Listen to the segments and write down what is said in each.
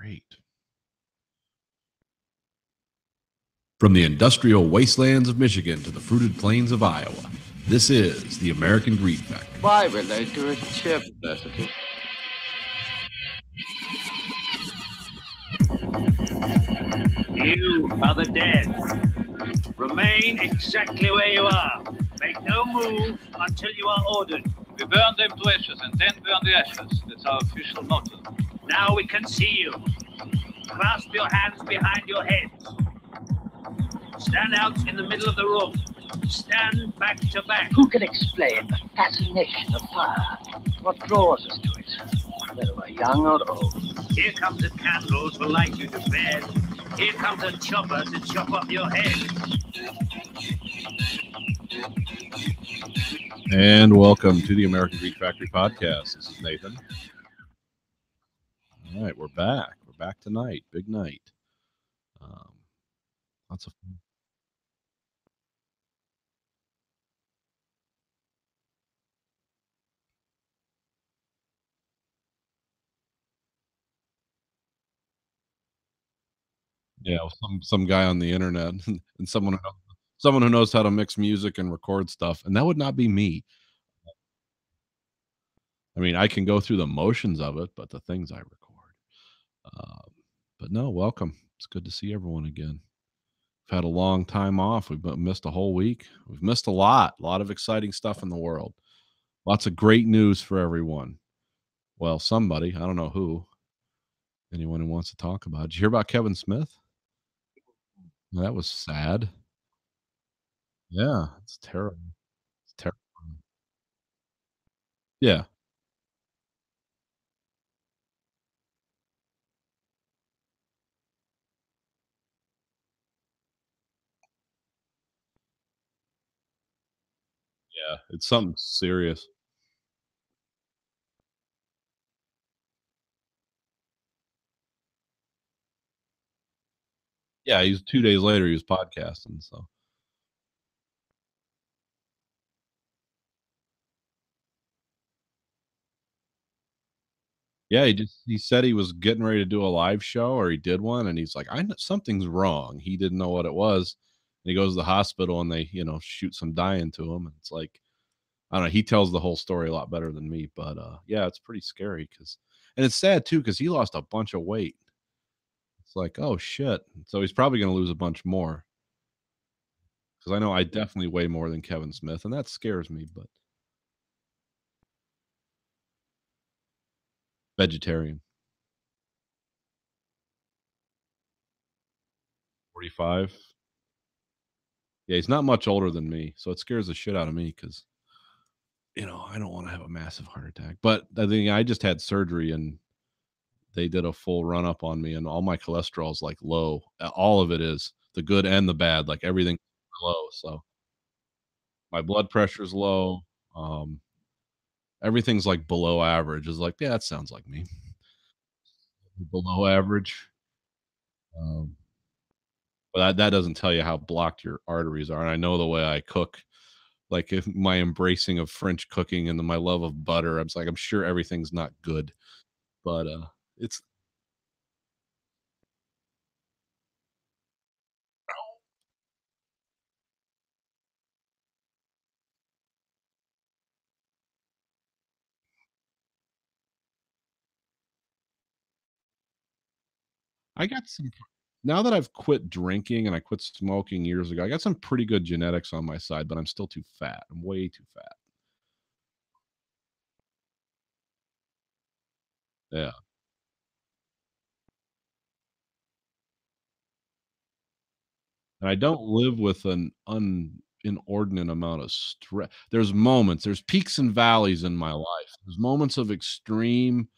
Great. From the industrial wastelands of Michigan to the fruited plains of Iowa, this is the American Greed Factory. Why relate to a chip recipe? You are the dead. Remain exactly where you are. Make no move until you are ordered. We burn them to ashes and then burn the ashes. That's our official motto. Now we can see you. Clasp your hands behind your heads. Stand out in the middle of the room. Stand back to back. Who can explain the fascination of fire? What draws us to it, whether we're young or old? Here comes a candle to light you to bed. Here comes a chopper to chop off your head. And welcome to the American Greed Factory podcast. This is Nathan. All right, we're back. We're back tonight. Big night. Lots of fun. Yeah, some guy on the internet and someone who knows how to mix music and record stuff, and that would not be me. I mean, I can go through the motions of it, but the things I record. But no, welcome. It's good to see everyone again. We've had a long time off. We've missed a whole week. We've missed a lot of exciting stuff in the world. Lots of great news for everyone. Well, somebody, I don't know who, anyone who wants to talk about it. Did you hear about Kevin Smith? That was sad. Yeah, it's terrible. It's terrible. Yeah. Yeah, it's something serious. Yeah, he's 2 days later, he was podcasting, so. Yeah, he said he was getting ready to do a live show, or he did one, and he's like, "I kn something's wrong." He didn't know what it was, and he goes to the hospital, and they, shoot some dye into him, and it's like, I don't know, he tells the whole story a lot better than me, but, yeah, it's pretty scary because, and it's sad too because he lost a bunch of weight. It's like, "Oh, shit." So he's probably gonna lose a bunch more because I know I definitely weigh more than Kevin Smith, and that scares me, but vegetarian. 45. Yeah, he's not much older than me, so it scares the shit out of me because, I don't wanna have a massive heart attack, but I think I just had surgery, and they did a full run up on me, and all my cholesterol's, like, low. All of it is, the good and the bad, like, everything low, so my blood pressure's low, um, everything's, like, below average. It's like, "Yeah, that sounds like me." Below average, um, but that doesn't tell you how blocked your arteries are, and I know the way I cook, like, if my embracing of French cooking and then my love of butter, I'm like, I'm sure everything's not good, but, it's I got some now that I've quit drinking and I quit smoking years ago, I got some pretty good genetics on my side, but I'm still too fat. I'm way too fat. Yeah. And I don't live with an inordinate amount of stress. There's peaks and valleys in my life. There's moments of extreme,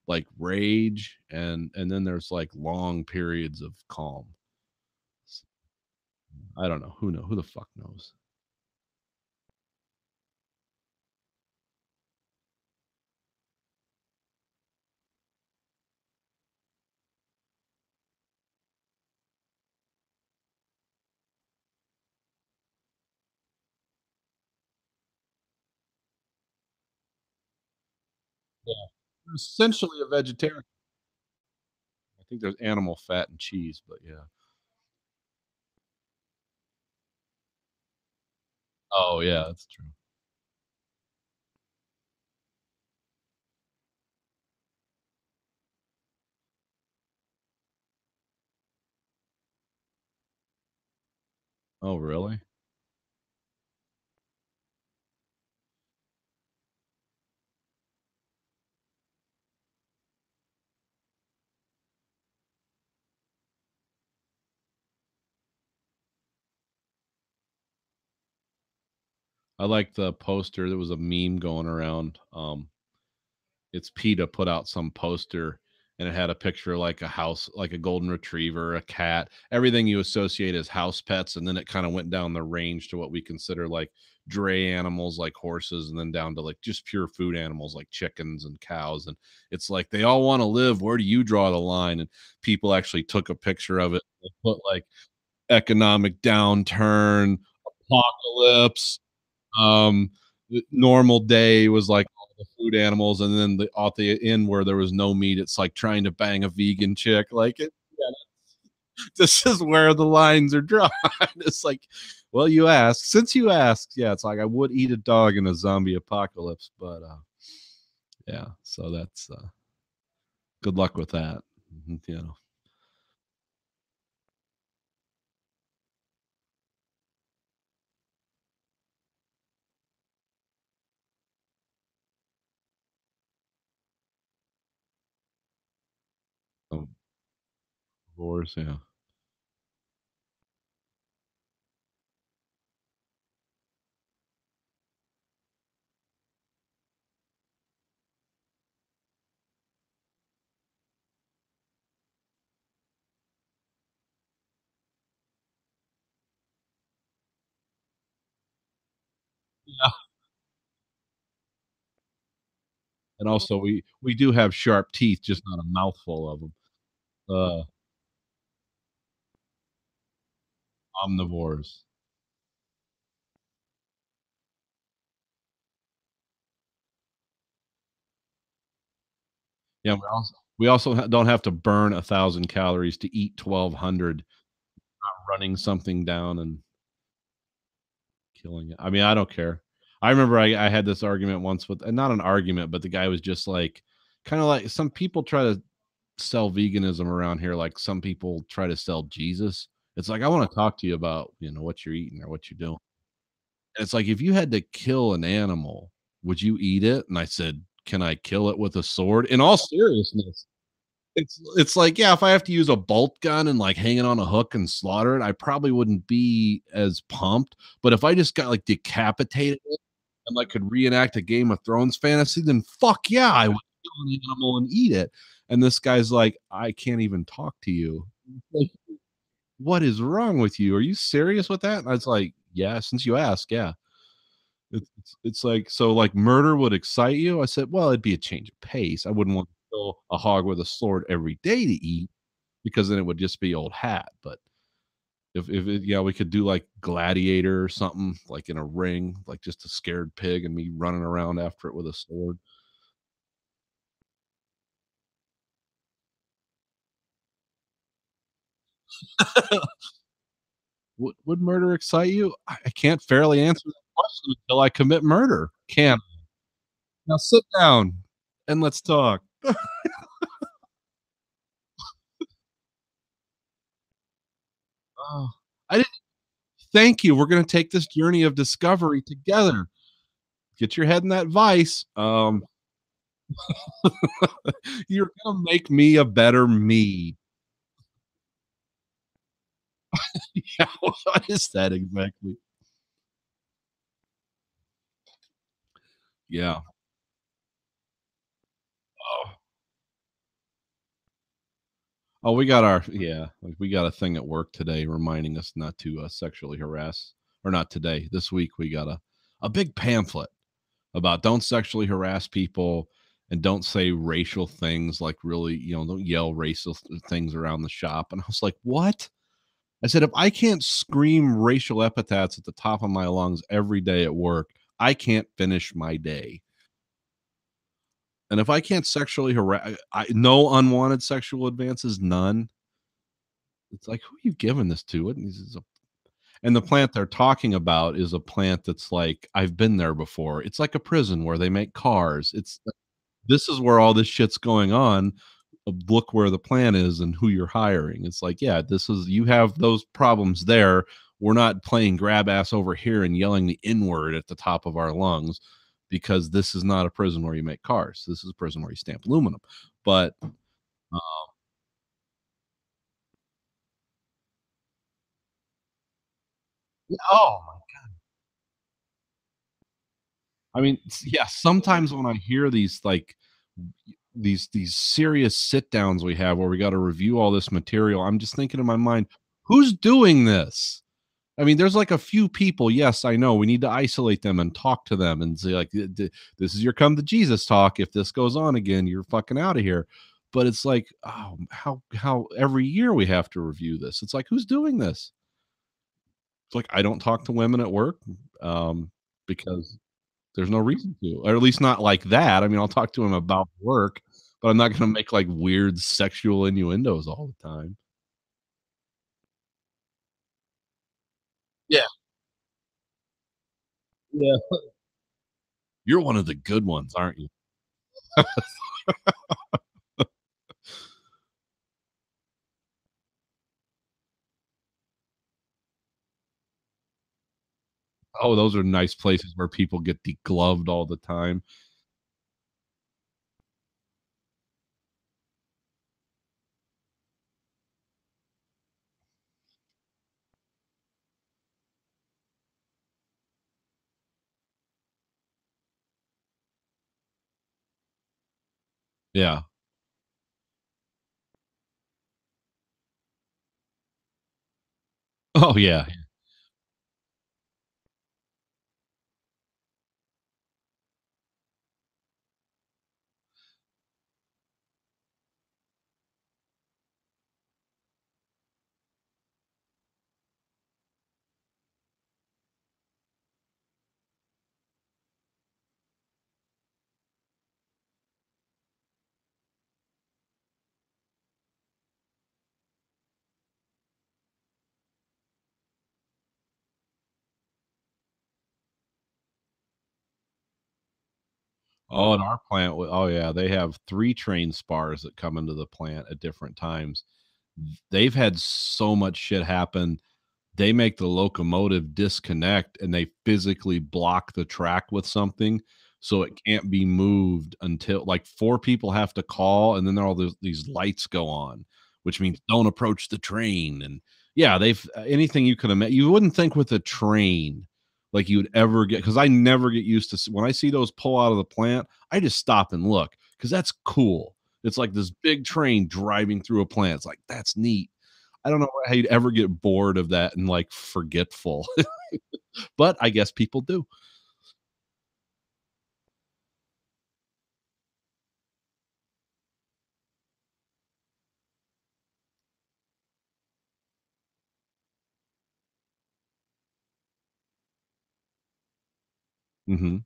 like, rage, and then there's, like, long periods of calm. S I don't know. Who the fuck knows? Yeah. Essentially a vegetarian. I think there's animal fat and cheese, but yeah. Oh, yeah, that's true. Oh, really? I like the poster. There was a meme going around. It's PETA put out some poster and it had a picture like a house, like a golden retriever, a cat, everything you associate as house pets. And then it kind of went down the range to what we consider like dray animals like horses, and then down to like just pure food animals like chickens and cows. And it's like they all want to live. Where do you draw the line? And people actually took a picture of it. They put like economic downturn, apocalypse, normal day was like all the food animals, and then at the end where there was no meat, it's like trying to bang a vegan chick. Like it, yeah, this is where the lines are drawn. It's like, well, you asked. Since you asked, yeah, it's like I would eat a dog in a zombie apocalypse, but yeah. So that's good luck with that. You know, of course, yeah. Yeah. And also, we do have sharp teeth, just not a mouthful of them. Uh, Omnivores. Yeah, don't have to burn 1,000 calories to eat 1,200, running something down and killing it. I mean, I don't care. I remember I had this argument once with, and not an argument, but the guy was just like, kind of like some people try to sell veganism around here, like some people try to sell Jesus. It's like I want to talk to you about, what you're eating or what you're doing. And it's like if you had to kill an animal, would you eat it? And I said, can I kill it with a sword? In all seriousness, it's like, yeah, if I have to use a bolt gun and, like, hang it on a hook and slaughter it, I probably wouldn't be as pumped, but if I just got, like, decapitated and, like, could reenact a Game of Thrones fantasy, then fuck yeah, I would kill an animal and eat it, and this guy's like, "I can't even talk to you." Like, "What is wrong with you? Are you serious with that?" And I was like, "Yeah, since you ask, yeah." It's like, "So, like, murder would excite you?" I said, "Well, it'd be a change of pace. I wouldn't want to kill a hog with a sword every day to eat because then it would just be old hat, but if it yeah, we could do, like, Gladiator or something, like, in a ring, like, just a scared pig and me running around after it with a sword." Would murder excite you? I can't fairly answer that question until I commit murder, can I? Now sit down and let's talk. Oh, I didn't thank you. We're gonna take this journey of discovery together. Get your head in that vice. You're gonna make me a better me. Yeah, what is that exactly? Yeah. Oh. Oh, we got our yeah, like, we got a thing at work today reminding us not to, sexually harass, or not today, this week, we got a big pamphlet about don't sexually harass people and don't say racial things, like, really, don't yell racial things around the shop, and I was like, "What?" I said, "If I can't scream racial epithets at the top of my lungs every day at work, I can't finish my day." And if I can't sexually harass, no unwanted sexual advances, none. It's like, who are you giving this to? And the plant they're talking about is a plant that's like, I've been there before. It's like a prison where they make cars. This is where all this shit's going on. Look where the plant is and who you're hiring. It's like, yeah, this is you have those problems there. We're not playing grab ass over here and yelling the N word at the top of our lungs because this is not a prison where you make cars. This is a prison where you stamp aluminum. But oh, I mean, yeah, sometimes when I hear these like these serious sit downs we have where we got to review all this material, I'm just thinking in my mind, who's doing this? I mean, there's like a few people. Yes, I know we need to isolate them and talk to them and say like, This is your come to Jesus talk. If this goes on again, you're fucking out of here." But it's like, oh, how every year we have to review this. It's like, who's doing this? It's like I don't talk to women at work because there's no reason to, or at least not like that. I mean, I'll talk to him about work, but I'm not gonna make, like, weird sexual innuendos all the time. Yeah. Yeah. You're one of the good ones, aren't you? Oh, those are nice places where people get degloved all the time. Yeah. Oh, yeah. Oh, and our plant oh, yeah, they have 3 train spars that come into the plant at different times. They've had so much shit happen. They make the locomotive disconnect and they physically block the track with something so it can't be moved until like 4 people have to call and then all these lights go on, which means don't approach the train. And yeah, they've anything you could imagine. You wouldn't think with a train like you'd ever get because I never get used to when I see those pull out of the plant, I just stop and look because that's cool. It's like this big train driving through a plant. It's like that's neat. I don't know how you'd ever get bored of that and, like, forgetful, but I guess people do. Mhm.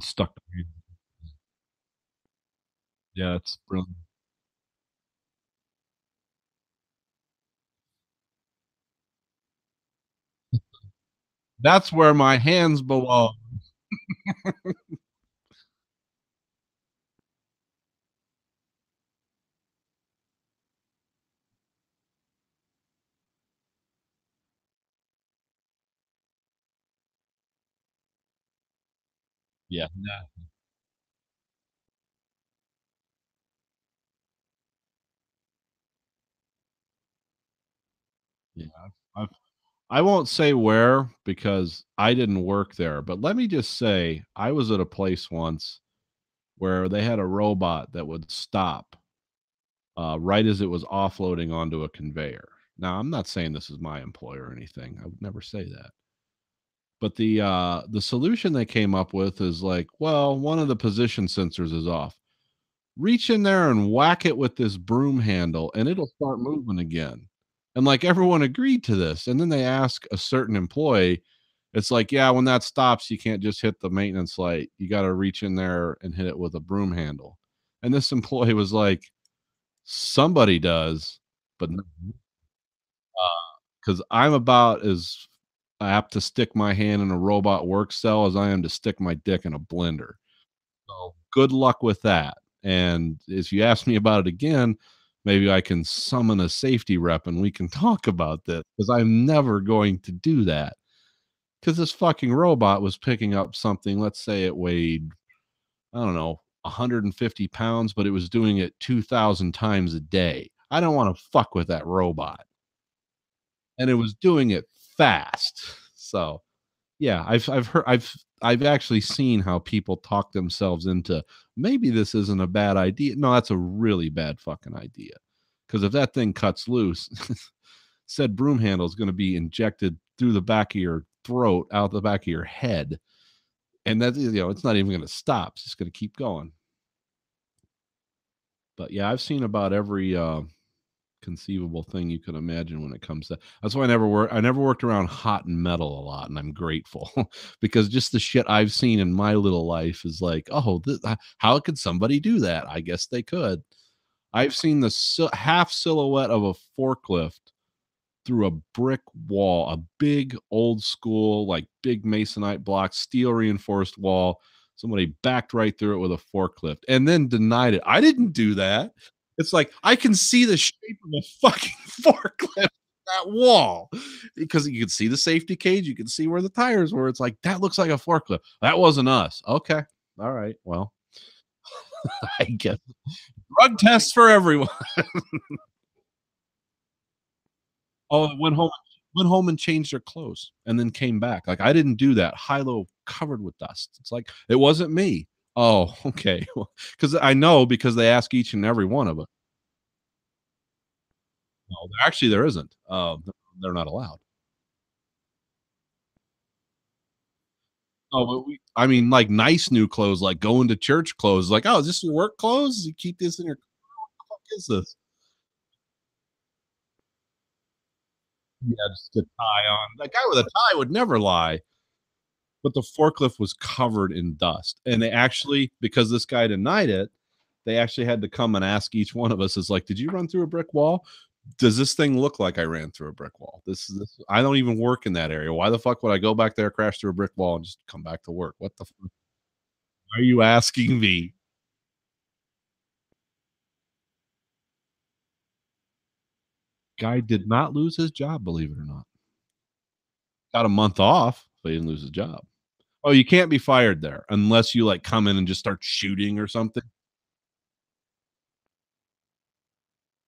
Stuck to me. Yeah, it's brilliant. That's where my hands belong. Yeah, nah, yeah, I've I won't say where because I didn't work there, but let me just say, I was at a place once where they had a robot that would stop, right as it was offloading onto a conveyor. Now, I'm not saying this is my employer or anything, I would never say that. But the solution they came up with is like, well, one of the position sensors is off. Reach in there and whack it with this broom handle and it'll start moving again. And like everyone agreed to this. And then they ask a certain employee, it's like, yeah, when that stops, you can't just hit the maintenance light. You got to reach in there and hit it with a broom handle. And this employee was like, somebody does, but because I'm about as apt to stick my hand in a robot work cell as I am to stick my dick in a blender. So good luck with that. And if you ask me about it again, maybe I can summon a safety rep and we can talk about this because I'm never going to do that. Because this fucking robot was picking up something, let's say it weighed, I don't know, 150 pounds, but it was doing it 2,000 times a day. I don't want to fuck with that robot. And it was doing it fast. So yeah, I've heard I've actually seen how people talk themselves into maybe this isn't a bad idea. No, that's a really bad fucking idea. Because if that thing cuts loose, said broom handle is going to be injected through the back of your throat, out the back of your head, and that it's not even going to stop. It's just going to keep going. But yeah, I've seen about every conceivable thing you could imagine when it comes to that's why I never worked around hot and metal a lot, and I'm grateful because just the shit I've seen in my little life is like, oh, how could somebody do that? I guess they could. I've seen the half silhouette of a forklift through a brick wall, a big old school, like big masonite block, steel reinforced wall. Somebody backed right through it with a forklift and then denied it. I didn't do that. It's like I can see the shape of a fucking forklift that wall because you can see the safety cage, you can see where the tires were. It's like that looks like a forklift. That wasn't us. Okay. All right. Well, I guess drug tests for everyone. Oh, went home and changed their clothes and then came back. Like, I didn't do that. High-low covered with dust. It's like, it wasn't me. Oh, okay. Because I know because they ask each and every one of us. No, actually, there isn't. They're not allowed. Oh, but I mean, like nice new clothes, like going to church clothes. Like, oh, is this your work clothes? You keep this in your. What the fuck is this? Yeah, just a tie on. That guy with a tie would never lie. But the forklift was covered in dust. And they actually, because this guy denied it, they actually had to come and ask each one of us, is like, did you run through a brick wall? Does this thing look like I ran through a brick wall? This I don't even work in that area. Why the fuck would I go back there, crash through a brick wall, and just come back to work? What the fuck are you asking me? Guy did not lose his job, believe it or not. Got a month off, but he didn't lose his job. Oh, you can't be fired there unless you like come in and just start shooting or something.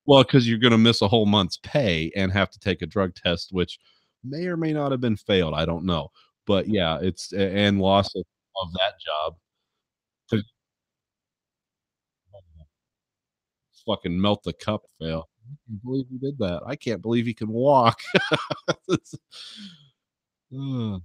Well, because you're gonna miss a whole month's pay and have to take a drug test, which may or may not have been failed, I don't know. But yeah, it's and loss of that job to fucking melt the cup fail. I can't believe he did that. I can't believe he can walk. It's ugh.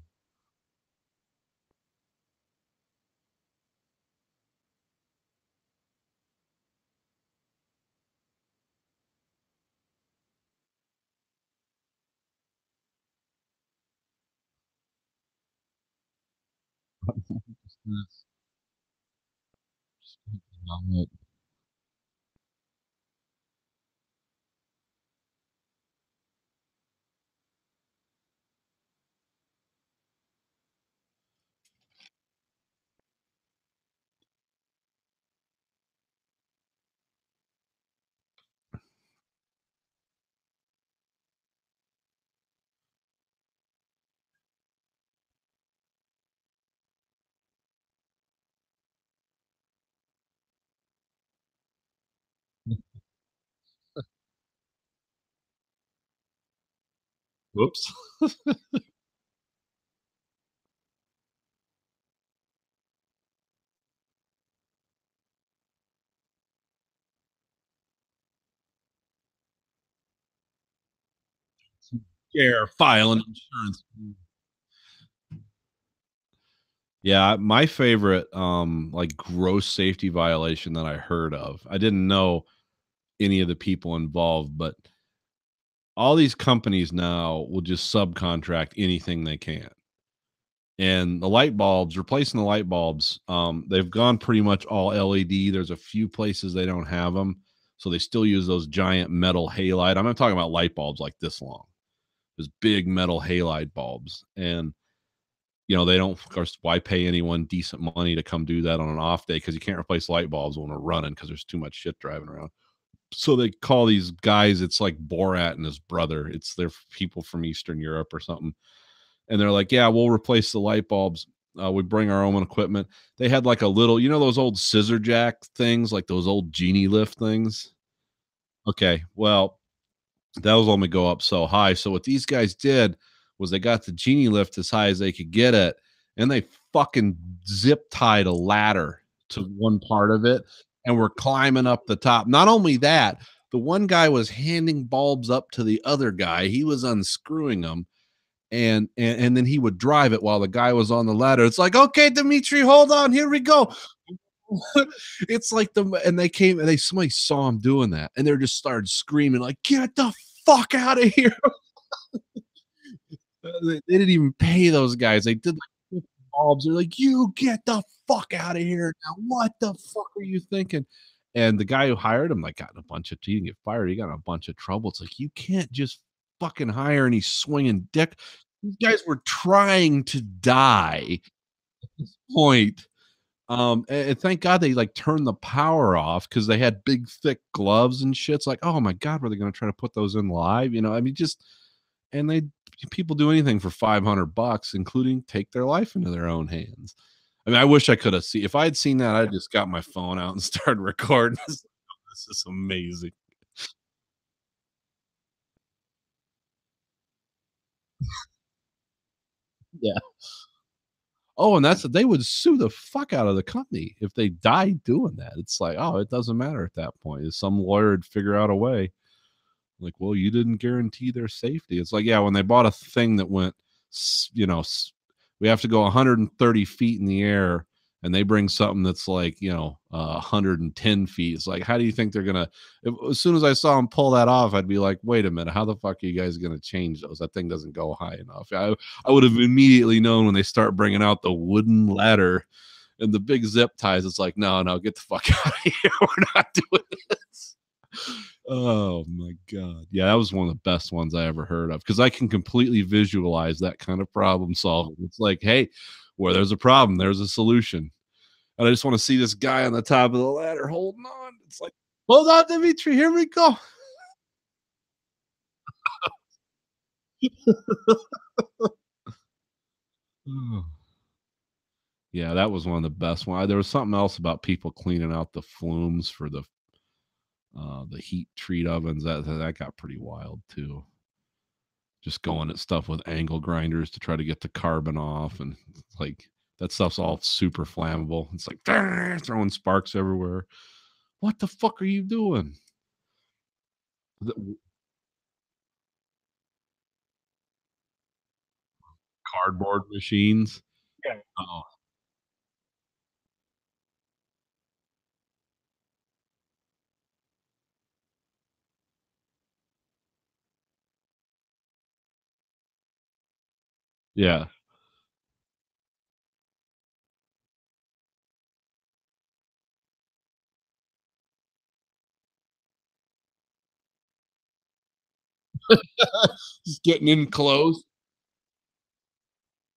Whoops. Scare, file an insurance. Yeah, my favorite like gross safety violation that I heard of. I didn't know any of the people involved, but all these companies now will just subcontract anything they can. And the light bulbs, replacing the light bulbs, they've gone pretty much all LED. There's a few places they don't have them, so they still use those giant metal halide. I'm not talking about light bulbs like this long. Those big metal halide bulbs, and they don't. Of course, why pay anyone decent money to come do that on an off day? Because you can't replace light bulbs when we're running because there's too much shit driving around. So they call these guys. It's like Borat and his brother. It's their people from Eastern Europe or something. And they're like, yeah, we'll replace the light bulbs. We bring our own equipment. They had like a little, those old scissor jack things, like those old genie lift things. Okay, well, that was only go up so high. So what these guys did was they got the genie lift as high as they could get it, and they fucking zip tied a ladder to one part of it, and we're climbing up the top. Not only that, the one guy was handing bulbs up to the other guy. He was unscrewing them. And then he would drive it while the guy was on the ladder. It's like, okay, Dimitri, hold on, here we go. It's like somebody saw him doing that, and they just started screaming like, get the fuck out of here. They didn't even pay those guys. They did like bulbs. They're like, you get the fuck out of here now. What the fuck are you thinking? And the guy who hired him, like, got in a bunch of, he didn't get fired. He got in a bunch of trouble. It's like, you can't just fucking hire any swinging dick. These guys were trying to die at this point. And thank God they like turned the power off because they had big, thick gloves and shit. It's like, oh my God, were they going to try to put those in live? I mean, and people do anything for $500, including take their life into their own hands. I mean, I wish I could have seen. If I had seen that, I just got my phone out and started recording. This is amazing. Yeah. Oh, and they would sue the fuck out of the company if they died doing that. It's like, oh, it doesn't matter at that point. Some lawyer would figure out a way. Like, well, you didn't guarantee their safety. It's like, yeah, when they bought a thing that went, we have to go 130 feet in the air, and they bring something that's like, 110 feet. It's like, how do you think they're gonna? As soon as I saw them pull that off, I'd be like, wait a minute, how the fuck are you guys gonna change those? That thing doesn't go high enough. I would have immediately known when they start bringing out the wooden ladder and the big zip ties. It's like, no, get the fuck out of here. We're not doing this. Oh my God. Yeah, that was one of the best ones I ever heard of because I can completely visualize that kind of problem solving. It's like, hey, where there's a problem, there's a solution. And I just want to see this guy on the top of the ladder holding on. It's like, hold on, Dimitri, here we go. Yeah, that was one of the best ones. There was something else about people cleaning out the flumes for the heat treat ovens. That got pretty wild too. Just going at stuff with angle grinders to try to get the carbon off, and like that stuff's all super flammable. It's like throwing sparks everywhere. What the fuck are you doing? Cardboard machines. Yeah. Oh, yeah. Just getting in close.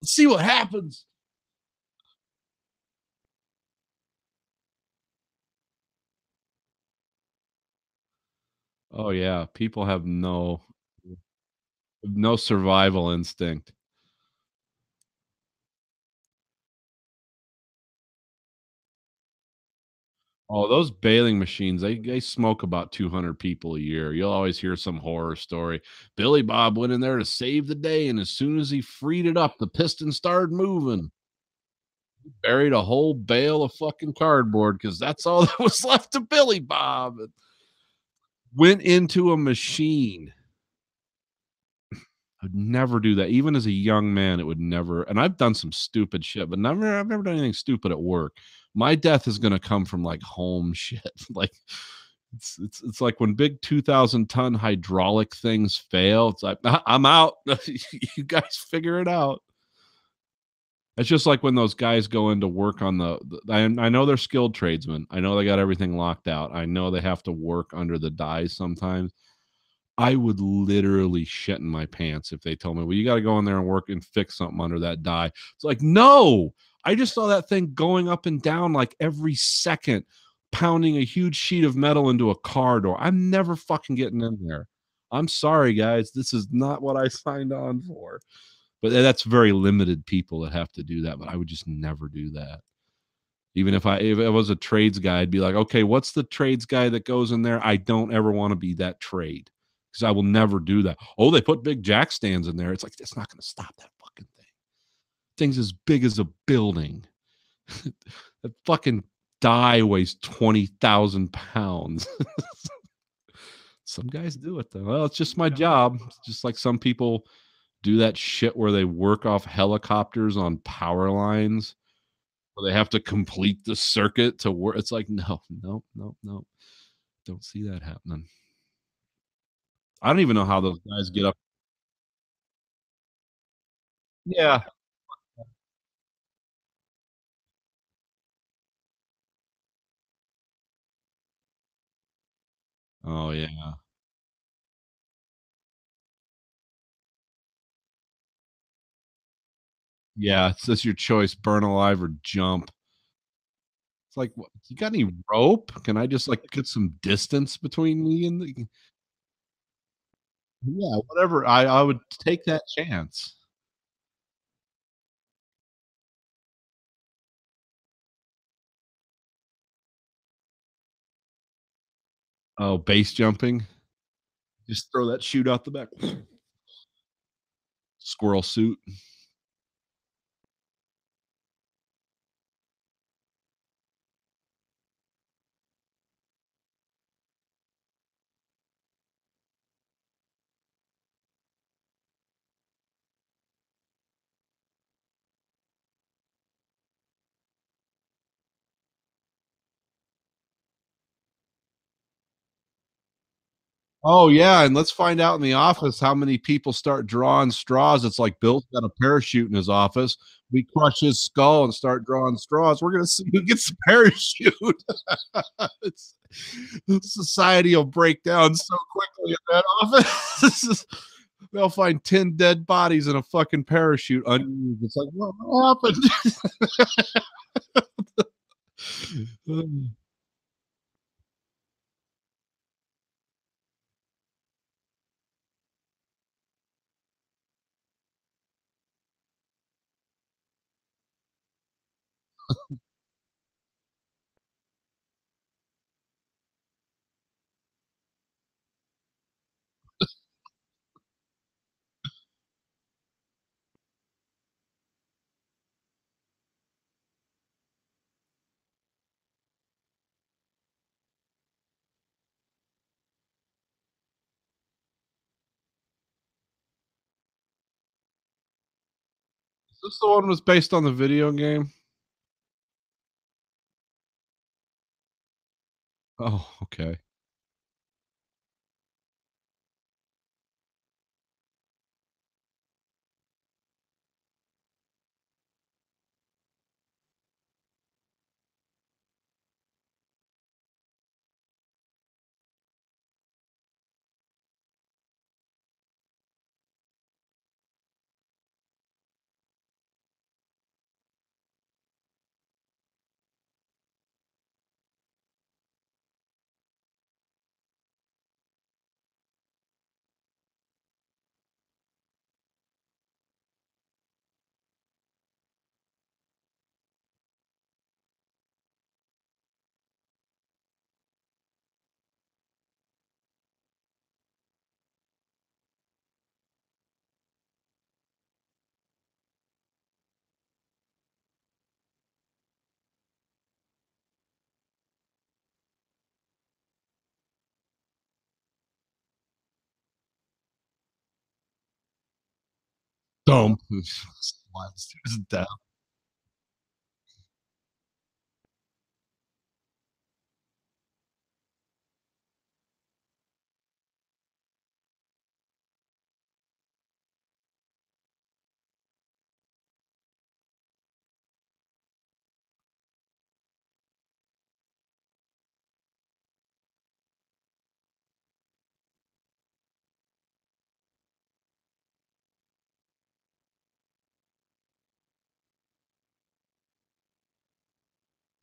Let's see what happens. Oh yeah, people have no survival instinct. Oh, those baling machines, they smoke about 200 people a year. You'll always hear some horror story. Billy Bob went in there to save the day, and as soon as he freed it up, the piston started moving. Buried a whole bale of fucking cardboard because that's all that was left of Billy Bob. It went into a machine. I would never do that. Even as a young man, it would never. And I've done some stupid shit, but I've never done anything stupid at work. My death is going to come from like home shit. Like It's like when big 2,000-ton hydraulic things fail, it's like, I'm out. You guys figure it out." It's just like when those guys go into work on I know they're skilled tradesmen. I know they got everything locked out. I know they have to work under the dies sometimes. I would literally shit in my pants if they told me, "Well, you gotta go in there and work and fix something under that die." It's like, "No! I just saw that thing going up and down, like, every second, pounding a huge sheet of metal into a car door. I'm never fucking getting in there. I'm sorry, guys. This is not what I signed on for." But that's very limited people that have to do that, but I would just never do that. Even if I was a trades guy, I'd be like, "Okay, what's the trades guy that goes in there? I don't ever wanna be that trade, because I will never do that." "Oh, they put big jack stands in there." It's like, that's not gonna stop that fucking thing. Thing's as big as a building. That fucking die weighs 20,000 pounds. Some guys do it, though. Well, it's just my job. It's just like some people do that shit where they work off helicopters on power lines, where they have to complete the circuit to work. It's like, no, no, no, no. Don't see that happening. I don't even know how those guys get up. Yeah. Oh, yeah. Yeah, it's just your choice, burn alive or jump. It's like, "What, you got any rope? Can I just, like, get some distance between me and the" Yeah, whatever. I would take that chance. Oh, base jumping? Just throw that chute out the back. Squirrel suit. Oh, yeah, and let's find out in the office how many people start drawing straws. It's like Bill's got a parachute in his office. We crush his skull and start drawing straws. We're gonna see who gets the parachute. It's society will break down so quickly in that office. They'll find 10 dead bodies in a fucking parachute unused. It's like, what happened? Is this the one was based on the video game? Oh, okay. Dumb. Slides to his death.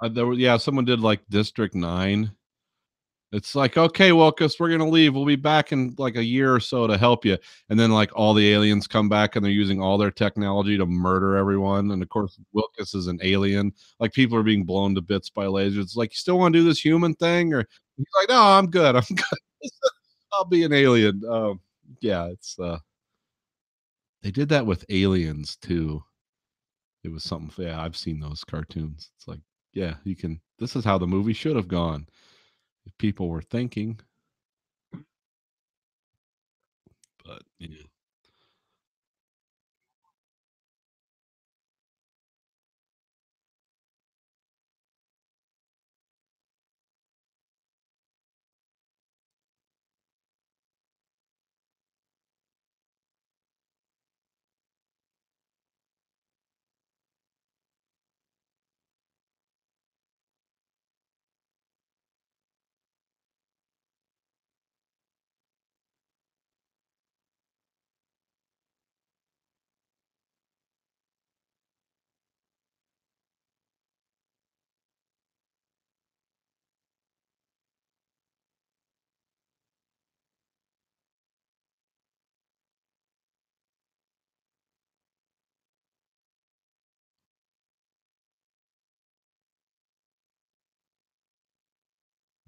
Yeah, someone did like District 9. It's like, okay, Wilkes, we're gonna leave. We'll be back in like a year or so to help you. And then like all the aliens come back and they're using all their technology to murder everyone. And of course, Wilkes is an alien. Like people are being blown to bits by lasers. It's like, you still want to do this human thing? Or he's like, no, I'm good. I'm good. I'll be an alien. Yeah, it's they did that with aliens too. It was something. Yeah, I've seen those cartoons. It's like, yeah, you can. This is how the movie should have gone if people were thinking. But yeah.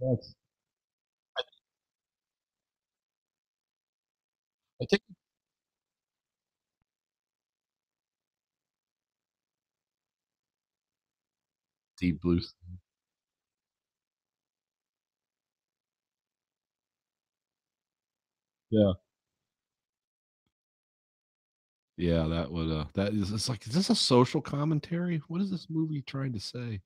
That's, I think Deep Blue. Yeah. Yeah, that would that is it's like, is this a social commentary? What is this movie trying to say?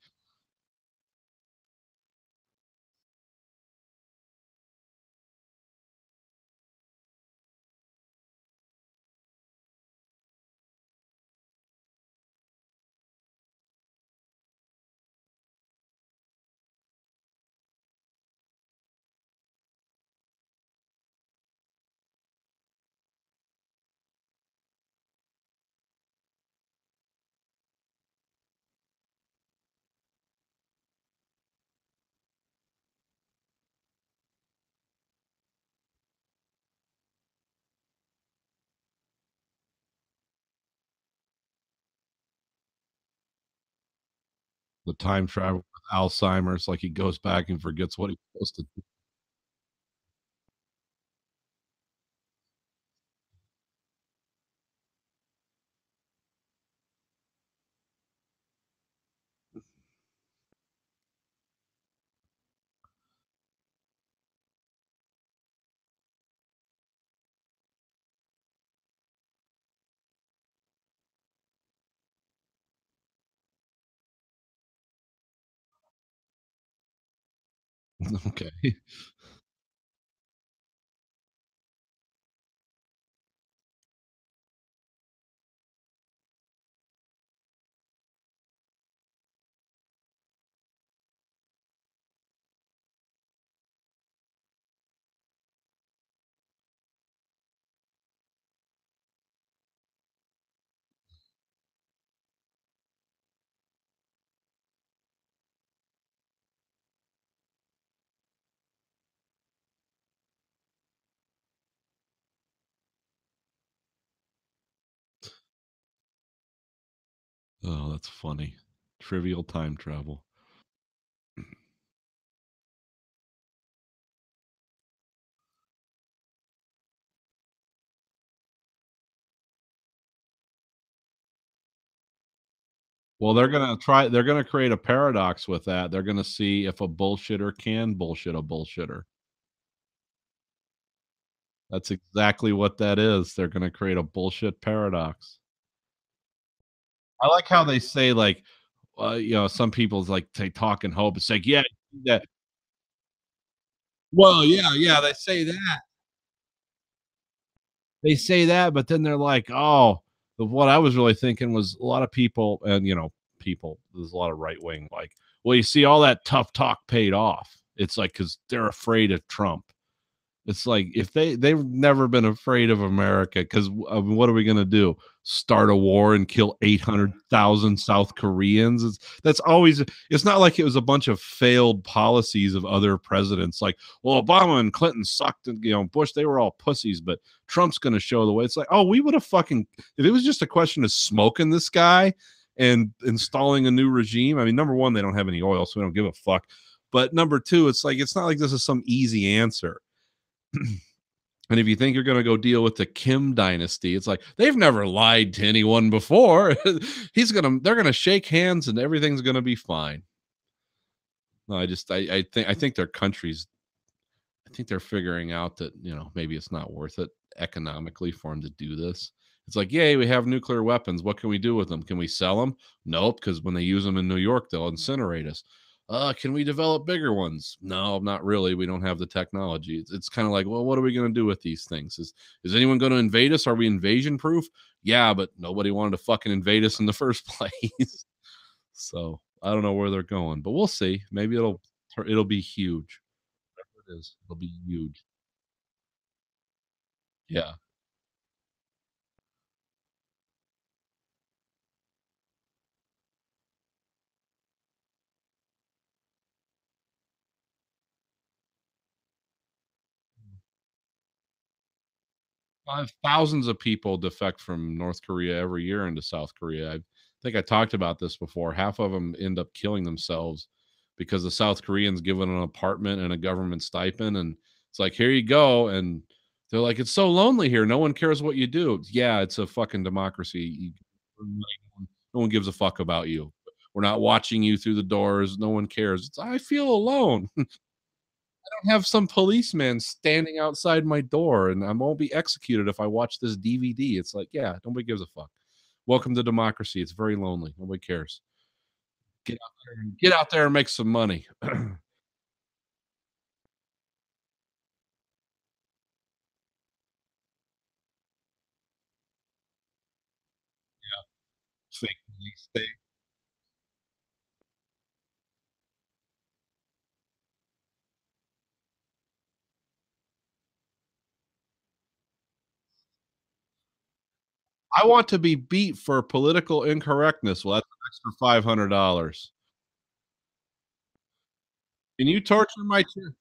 The time travel with Alzheimer's, like he goes back and forgets what he's supposed to do. Okay. Oh, that's funny. Trivial time travel. Well, they're gonna create a paradox with that. They're gonna see if a bullshitter can bullshit a bullshitter. That's exactly what that is. They're gonna create a bullshit paradox. I like how they say, like, some people's like they talk in hope. It's like, yeah, that. Well, yeah, yeah, they say that. They say that, but then they're like, oh, what I was really thinking was a lot of people, and people. There's a lot of right wing, like, well, you see, all that tough talk paid off. It's like because they're afraid of Trump. It's like if they've never been afraid of America because what are we gonna do? Start a war and kill 800,000 South Koreans? That's always. It's not like it was a bunch of failed policies of other presidents. Like, well, Obama and Clinton sucked, and Bush, they were all pussies, but Trump's gonna show the way. It's like, oh, we would have fucking if it was just a question of smoking this guy and installing a new regime. I mean, number one, they don't have any oil, so we don't give a fuck. But number two, it's like it's not like this is some easy answer. And if you think you're going to go deal with the Kim dynasty, it's like they've never lied to anyone before. They're going to shake hands and everything's going to be fine. No, I think their countries, I think they're figuring out that, maybe it's not worth it economically for them to do this. It's like, yay, we have nuclear weapons. What can we do with them? Can we sell them? Nope, because when they use them in New York, they'll incinerate us. Can we develop bigger ones? No, not really. We don't have the technology. It's kind of like, well, what are we going to do with these things? Is anyone going to invade us? Are we invasion proof? Yeah, but nobody wanted to fucking invade us in the first place. So I don't know where they're going, but we'll see. Maybe it'll be huge. Whatever it is, it'll be huge. Yeah. Thousands of people defect from North Korea every year into South Korea. I think I talked about this before. Half of them end up killing themselves because the South Koreans give them an apartment and a government stipend, and it's like, here you go, and they're like, it's so lonely here. No one cares what you do. Yeah, it's a fucking democracy. No one gives a fuck about you. We're not watching you through the doors. No one cares. I feel alone. Have some policeman standing outside my door and I won't be executed if I watch this DVD. It's like, yeah, nobody gives a fuck. Welcome to democracy. It's very lonely. Nobody cares. Get out there and make some money. Fake police state. I want to be beat for political incorrectness. Well, that's an extra $500. Can you torture my Can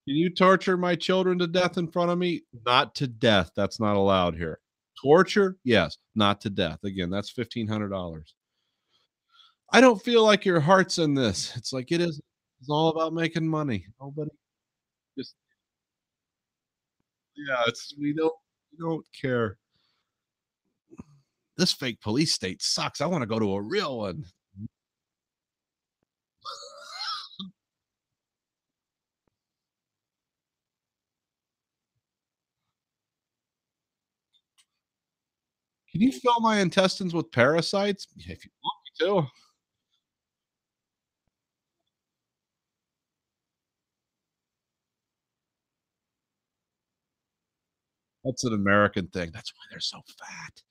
you torture my children to death in front of me? Not to death. That's not allowed here. Torture? Yes, not to death. Again, that's $1,500. I don't feel like your heart's in this. It's like it is. It's all about making money. Nobody just yeah, it's we don't care. This fake police state sucks. I wanna go to a real one. Can you fill my intestines with parasites? Yeah, if you want me to. That's an American thing. That's why they're so fat.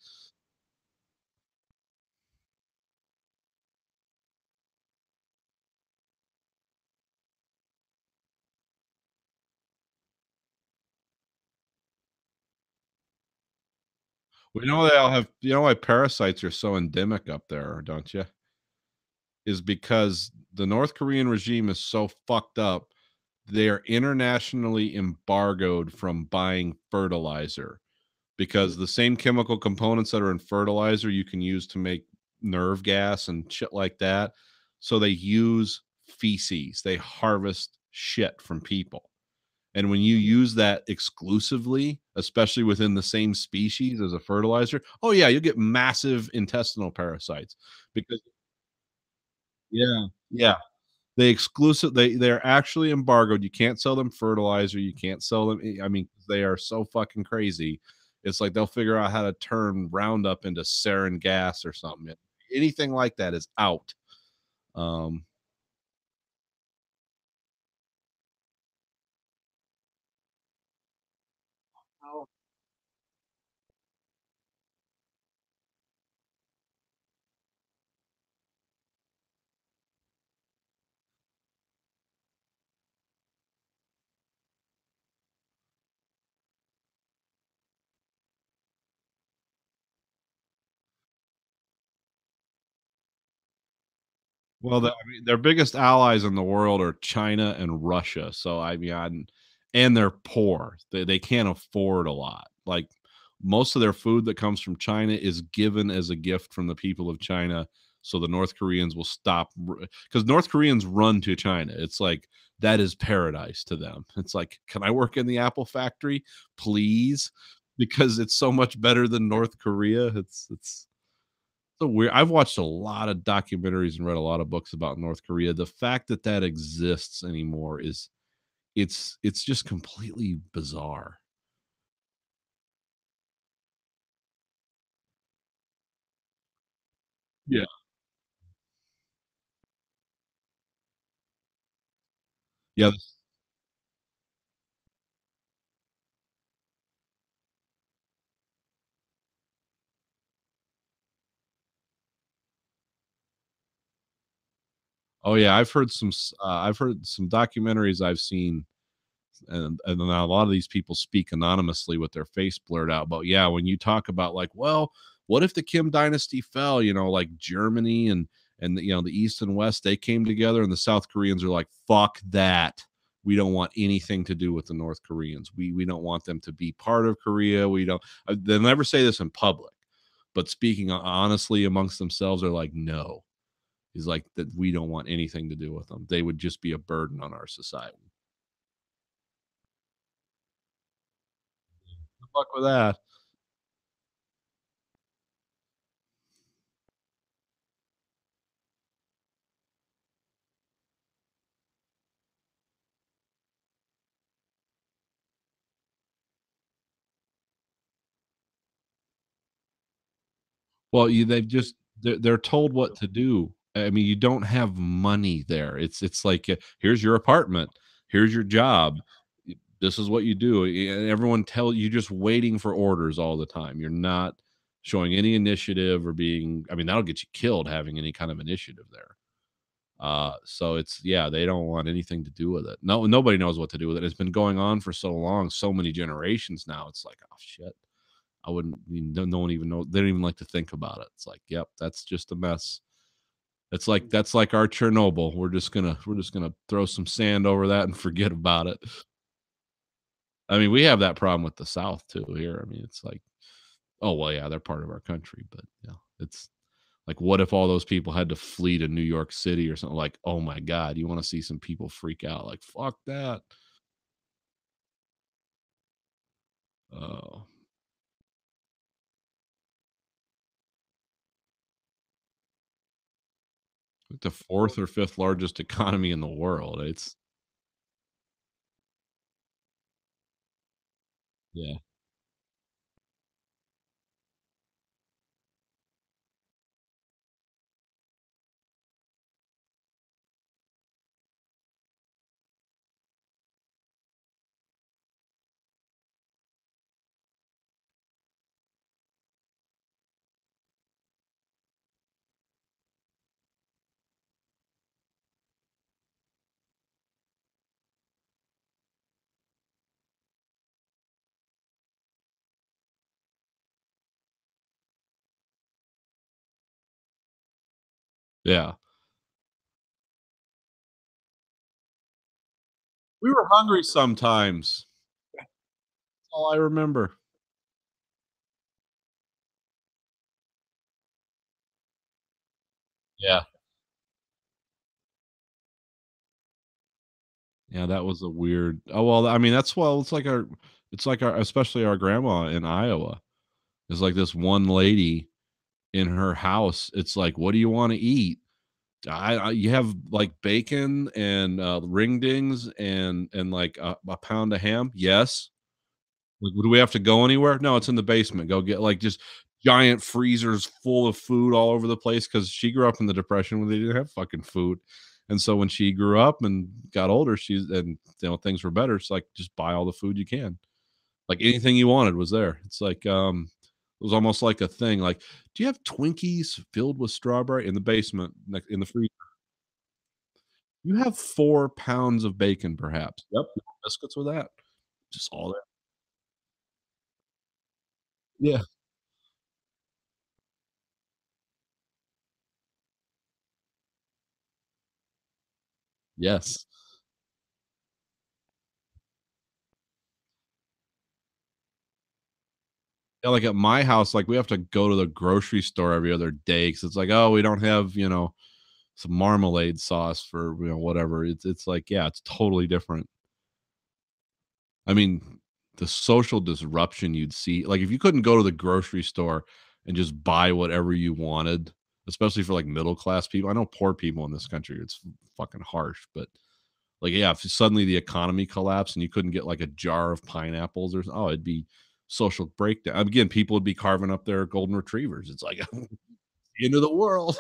We know they all have why parasites are so endemic up there, don't you? Is because the North Korean regime is so fucked up, they're internationally embargoed from buying fertilizer. Because the same chemical components that are in fertilizer you can use to make nerve gas and shit like that. So they use feces. They harvest shit from people. And when you use that exclusively, especially within the same species as a fertilizer, oh yeah, you'll get massive intestinal parasites because yeah, they're actually embargoed. You can't sell them fertilizer. You can't sell them. I mean, they are so fucking crazy. It's like they'll figure out how to turn Roundup into sarin gas or something. Anything like that is out. Um, Well, I mean, their biggest allies in the world are China and Russia. So I mean, and they're poor. They can't afford a lot. Like most of their food that comes from China is given as a gift from the people of China. So the North Koreans will stop because North Koreans run to China. It's like that is paradise to them. It's like, can I work in the Apple factory, please? Because it's so much better than North Korea. It's so weird. I've watched a lot of documentaries and read a lot of books about North Korea. The fact that that exists anymore is it's just completely bizarre. Yeah. Yeah. Oh yeah, I've heard some documentaries I've seen and then a lot of these people speak anonymously with their face blurred out. But yeah, when you talk about like, well, what if the Kim dynasty fell? You know, like Germany and you know the East and West they came together, and the South Koreans are like, fuck that. We don't want anything to do with the North Koreans. We don't want them to be part of Korea. We don't. They'll never say this in public, but speaking honestly amongst themselves, they're like, no. He's like that. We don't want anything to do with them. They would just be a burden on our society. Good luck with that. Well, they've just they're told what to do. I mean, you don't have money there. It's like, here's your apartment, here's your job, this is what you do. And everyone tell you just waiting for orders all the time. You're not showing any initiative or being. I mean, that'll get you killed having any kind of initiative there. So it's yeah, they don't want anything to do with it. No, nobody knows what to do with it. It's been going on for so long, so many generations now. It's like, oh shit. I wouldn't. No one even know. They don't even like to think about it. It's like, yep, that's just a mess. It's like that's like our Chernobyl. We're just gonna throw some sand over that and forget about it. I mean, we have that problem with the South too here. I mean, it's like, oh well, yeah, they're part of our country, but yeah, it's like, what if all those people had to flee to New York City or something? Like, oh my god, you want to see some people freak out? Like, fuck that. Oh, like the fourth or fifth largest economy in the world. It's yeah, yeah. We were hungry sometimes. That's all I remember. Yeah. Yeah, that was a weird well, I mean, that's well, it's like our especially our grandma in Iowa. There's like this one lady in her house, it's like, "What do you wanna eat?" I you have, like, bacon and, ring-dings and, like, a pound of ham? "Yes." Like, "Do we have to go anywhere?" "No, it's in the basement. Go get" like, just giant freezers full of food all over the place because she grew up in the depression when they didn't have fucking food, and so when she grew up and got older, she's and, you know, things were better, it's like, "Just buy all the food you can." Like, anything you wanted was there. It's like, it was almost like a thing, like, "Do you have Twinkies filled with strawberry?" "In the basement, like, in the freezer." "You have 4 pounds of bacon, perhaps?" "Yep." "You want biscuits with that?" Just all there. Yeah. Yes. Yeah, like at my house, like we have to go to the grocery store every other day because it's like, oh, we don't have, some marmalade sauce for, whatever. It's like, yeah, it's totally different. I mean, the social disruption you'd see, like if you couldn't go to the grocery store and just buy whatever you wanted, especially for like middle class people. I know poor people in this country, it's fucking harsh, but like, yeah, if suddenly the economy collapsed and you couldn't get like a jar of pineapples it'd be social breakdown. Again, people would be carving up their golden retrievers. It's like end of the world.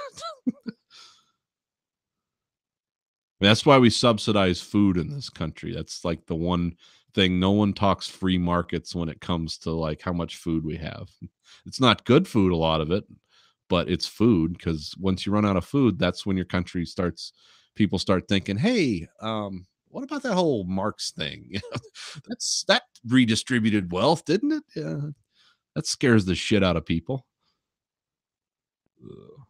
That's why we subsidize food in this country. That's like the one thing. No one talks free markets when it comes to like how much food we have. It's not good food, a lot of it, but it's food because once you run out of food, that's when your country starts, people start thinking, hey, what about that whole Marx thing? That redistributed wealth, didn't it? Yeah. That scares the shit out of people. Ugh.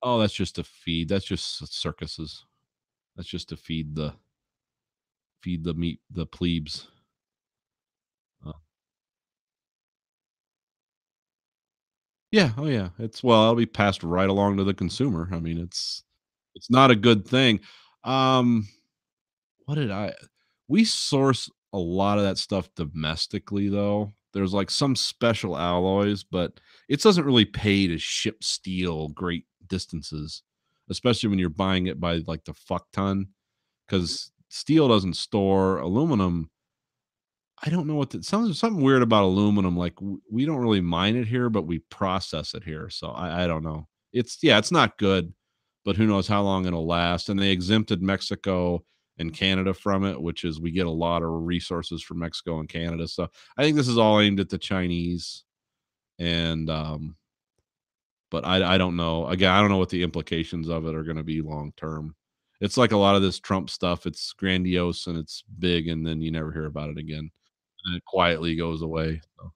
Oh, that's just to feed. That's just circuses. That's just to feed the meat, the plebes. Uh, yeah, oh yeah. It'll be passed right along to the consumer. I mean, it's not a good thing. Um, what did I we source a lot of that stuff domestically though. There's like some special alloys, but it doesn't really pay to ship steel great distances, especially when you're buying it by like the fuck ton, because steel doesn't store aluminum. I don't know what the something weird about aluminum, like, we don't really mine it here, but we process it here, so I don't know. It's not good, but who knows how long it'll last, and they exempted Mexico and Canada from it, which is we get a lot of resources from Mexico and Canada, so I think this is all aimed at the Chinese, and, but I don't know. Again, I don't know what the implications of it are gonna be long term. It's like a lot of this Trump stuff, it's grandiose and it's big, and then you never hear about it again and it quietly goes away. So,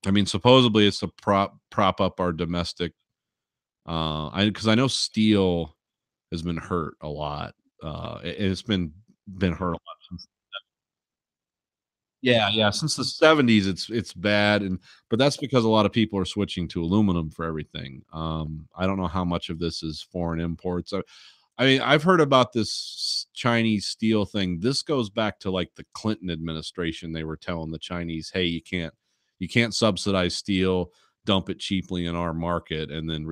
I mean, supposedly it's to prop up our domestic. I because I know steel has been hurt a lot. It's been hurt a lot. Yeah, yeah, since the '70s, it's bad, and but that's because a lot of people are switching to aluminum for everything. I don't know how much of this is foreign imports. I mean, I've heard about this Chinese steel thing. This goes back to like the Clinton administration. They were telling the Chinese, "Hey, you can't subsidize steel, dump it cheaply in our market." And then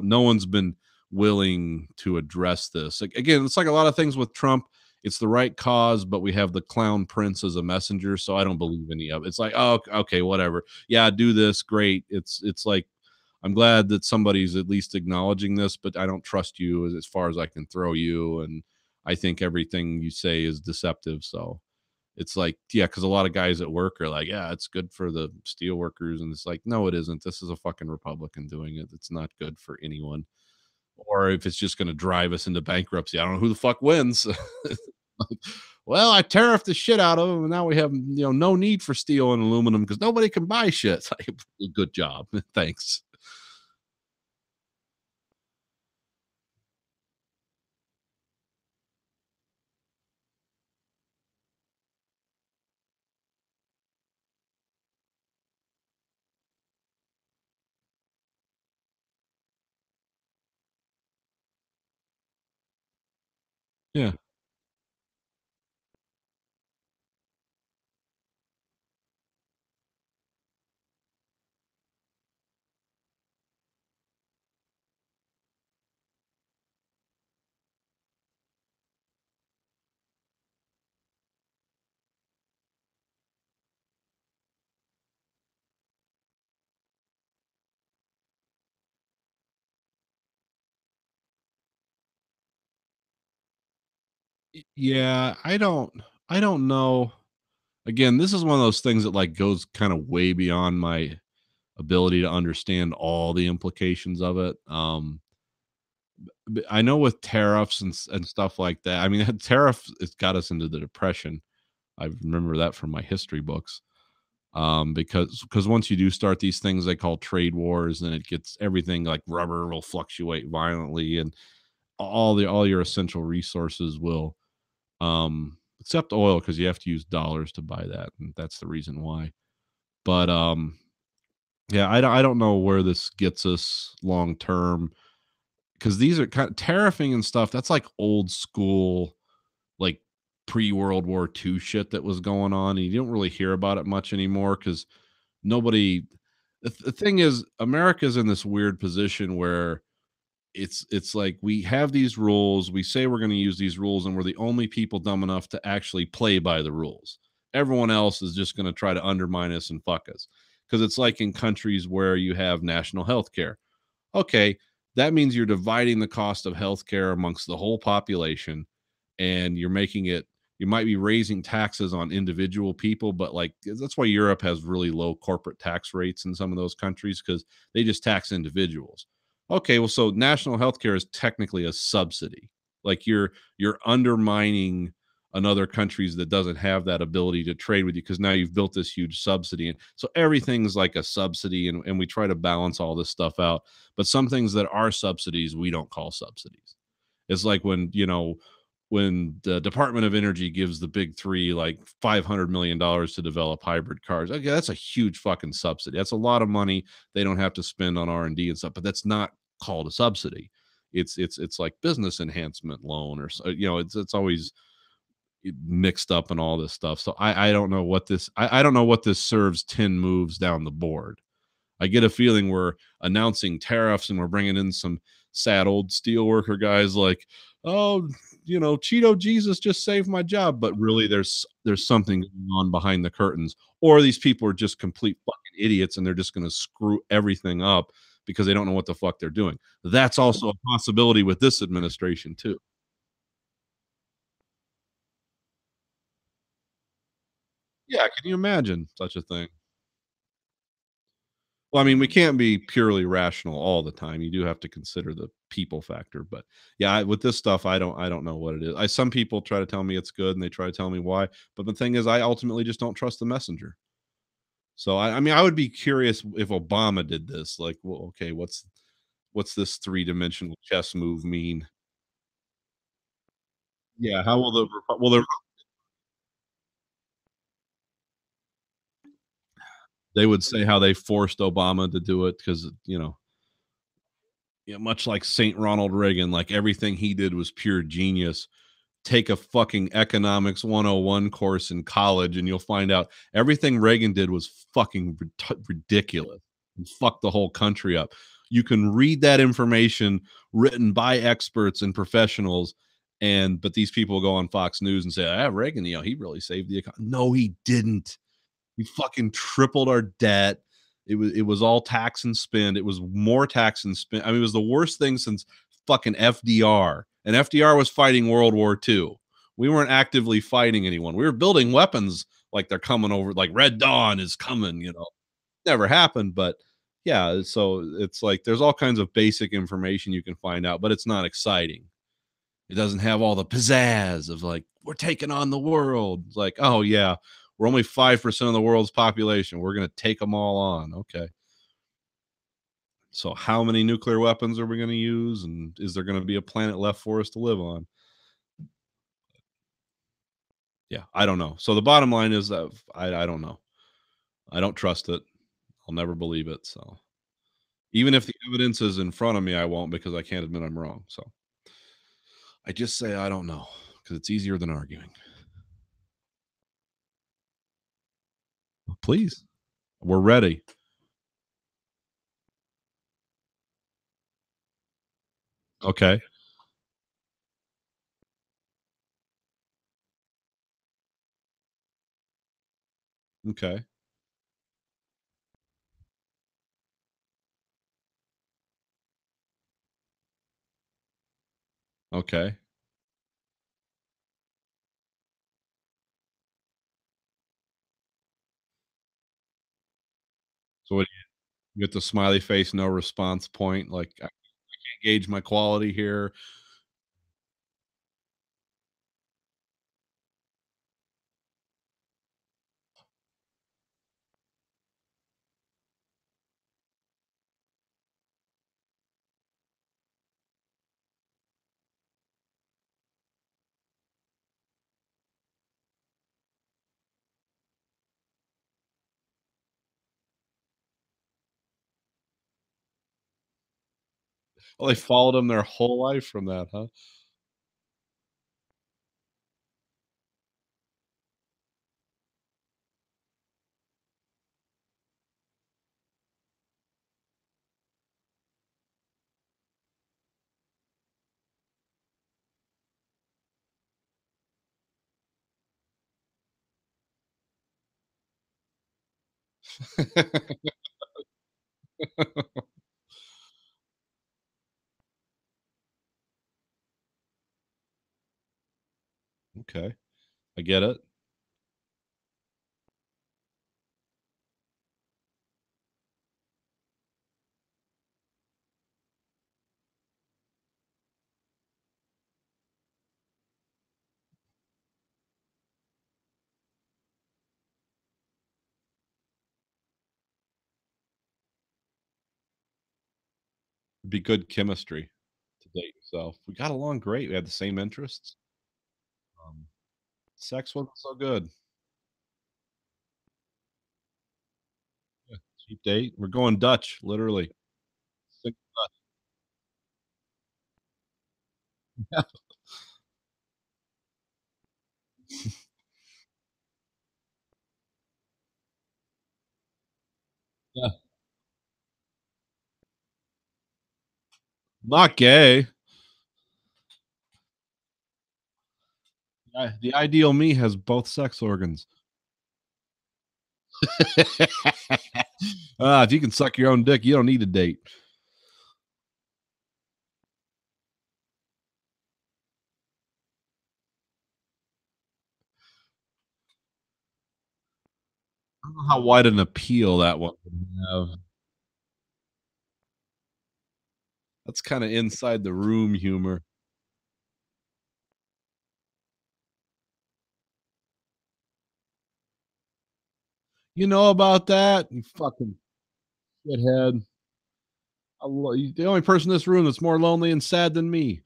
no one's been willing to address this. Like, again, it's like a lot of things with Trump. It's the right cause, but we have the clown prince as a messenger, so I don't believe any of it. It's like, oh, okay, whatever. Yeah, do this, great. It's like I'm glad that somebody's at least acknowledging this, but I don't trust you as far as I can throw you, and I think everything you say is deceptive. So it's like, yeah, because a lot of guys at work are like, yeah, it's good for the steel workers, and it's like, no, it isn't. This is a fucking Republican doing it. It's not good for anyone. Or if it's just going to drive us into bankruptcy, I don't know who the fuck wins. Like, well, I tariffed the shit out of them, and now we have no need for steel and aluminum because nobody can buy shit. It's like, good job, thanks. Yeah. Yeah, I don't know. Again, this is one of those things that like goes kind of way beyond my ability to understand all the implications of it. I know with tariffs and stuff like that. I mean, tariff has got us into the depression. I remember that from my history books. Because once you do start these things they call trade wars, then it gets everything like rubber will fluctuate violently, and all your essential resources will, except oil, because you have to use dollars to buy that, and that's the reason why. But yeah, I don't know where this gets us long term, because these are kind of tariffing and stuff. That's like old school, like pre World War II shit that was going on, and you don't really hear about it much anymore because nobody. The thing is, America's in this weird position where it's like we have these rules, we say we're going to use these rules, and we're the only people dumb enough to actually play by the rules. Everyone else is just going to try to undermine us and fuck us, because it's like in countries where you have national health care. Okay, that means you're dividing the cost of healthcare amongst the whole population, and you're making it, you might be raising taxes on individual people, but like that's why Europe has really low corporate tax rates in some of those countries, because they just tax individuals. Okay, well, so national healthcare is technically a subsidy. Like you're undermining another countries that doesn't have that ability to trade with you, because now you've built this huge subsidy, and so everything's like a subsidy, and we try to balance all this stuff out. But some things that are subsidies we don't call subsidies. It's like when, when the Department of Energy gives the big three like $500 million to develop hybrid cars. Okay, that's a huge fucking subsidy. That's a lot of money they don't have to spend on R&D and stuff, but that's not called a subsidy. It's like business enhancement loan, or it's always mixed up and all this stuff. So I don't know what this, I don't know what this serves 10 moves down the board. I get a feeling we're announcing tariffs and we're bringing in some sad old steelworker guys like, oh, Cheeto Jesus just saved my job. But really, there's something going on behind the curtains, or these people are just complete fucking idiots and they're just going to screw everything up because they don't know what the fuck they're doing. That's also a possibility with this administration too. Yeah, can you imagine such a thing? Well, I mean, we can't be purely rational all the time. You do have to consider the people factor. But yeah, with this stuff, I don't know what it is. Some people try to tell me it's good, and they try to tell me why. But the thing is, I ultimately just don't trust the messenger. So I mean, I would be curious if Obama did this. Like, well, okay, what's this three-dimensional chess move mean? Yeah, how will the they would say how they forced Obama to do it because much like Saint Ronald Reagan, like everything he did was pure genius. Take a fucking economics 101 course in college and you'll find out everything Reagan did was fucking ridiculous and fucked the whole country up. You can read that information written by experts and professionals, but these people go on Fox News and say, Reagan, he really saved the economy. No, he didn't. He fucking tripled our debt. It was all tax and spend. It was more tax and spend. I mean, it was the worst thing since fucking FDR. And FDR was fighting World War II. We weren't actively fighting anyone. We were building weapons like they're coming over, like Red Dawn is coming, Never happened, but yeah, so it's like there's all kinds of basic information you can find out, but it's not exciting. It doesn't have all the pizzazz of like, we're taking on the world. It's like, oh yeah, we're only 5% of the world's population. We're going to take them all on. Okay. So how many nuclear weapons are we going to use? And is there going to be a planet left for us to live on? Yeah, I don't know. So the bottom line is that I don't know. I don't trust it. I'll never believe it. So even if the evidence is in front of me, I won't, because I can't admit I'm wrong. So I just say I don't know, because it's easier than arguing. Please. We're ready. Okay. Okay. Okay. So what, you get the smiley face, no response point. Like, I can't gauge my quality here. Well, they followed him their whole life from that, huh? Okay, I get it. It'd be good chemistry to date yourself. We got along great. We had the same interests. Um, Sex wasn't so good. Yeah, cheap date. We're going Dutch, literally. Sick Dutch. Yeah. Not gay. The ideal me has both sex organs. If you can suck your own dick, you don't need a date. I don't know how wide an appeal that one would have. That's kinda inside the room humor. "You know about that? You fucking shithead. You the only person in this room that's more lonely and sad than me."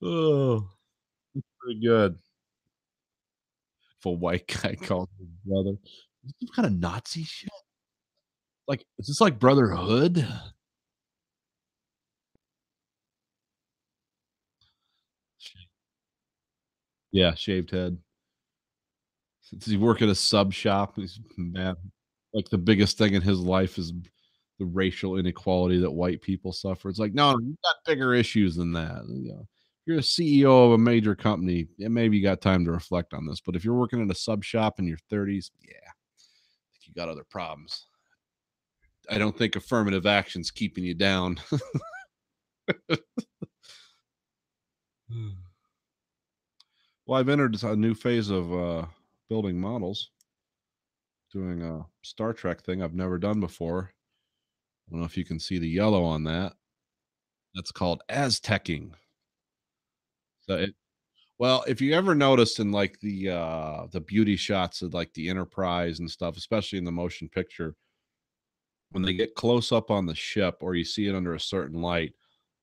Oh, pretty good. If a white guy calls his brother. Is this some kinda Nazi shit? Like, is this like Brotherhood? Yeah, shaved head. Does he work at a sub shop? He's mad. Like, the biggest thing in his life is the racial inequality that white people suffer. It's like, "No, you've got bigger issues than that." You're a CEO of a major company, yeah, maybe you got time to reflect on this, but if you're working at a sub shop in your 30s, yeah, you got other problems. I don't think affirmative action's keeping you down. Well, I've entered a new phase of, building models, doing a Star Trek thing I've never done before. I don't know if you can see the yellow on that. That's called Aztecing. So it well, if you ever noticed in like the beauty shots of like the Enterprise and stuff, especially in the motion picture, when they get close up on the ship or you see it under a certain light,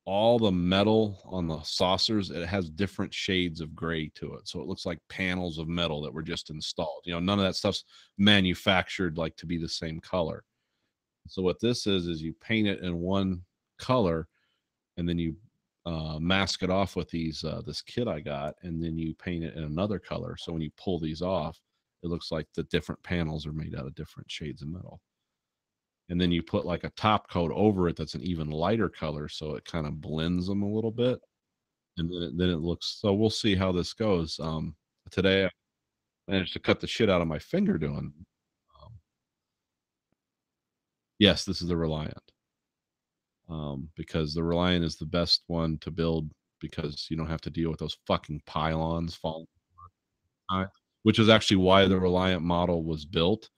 all the metal on the saucers, it has different shades of gray to it. So it looks like panels of metal that were just installed. None of that stuff's manufactured like to be the same color. So what this is you paint it in one color and then you mask it off with this kit I got, and then you paint it in another color. So when you pull these off, it looks like the different panels are made out of different shades of metal. And then you put like a top coat over it that's an even lighter color, so it kind of blends them a little bit, and then it looks. So we'll see how this goes. Today I managed to cut the shit out of my finger doing. Um, yes, this is the Reliant. Because the Reliant is the best one to build because you don't have to deal with those fucking pylons falling apart, which is actually why the Reliant model was built.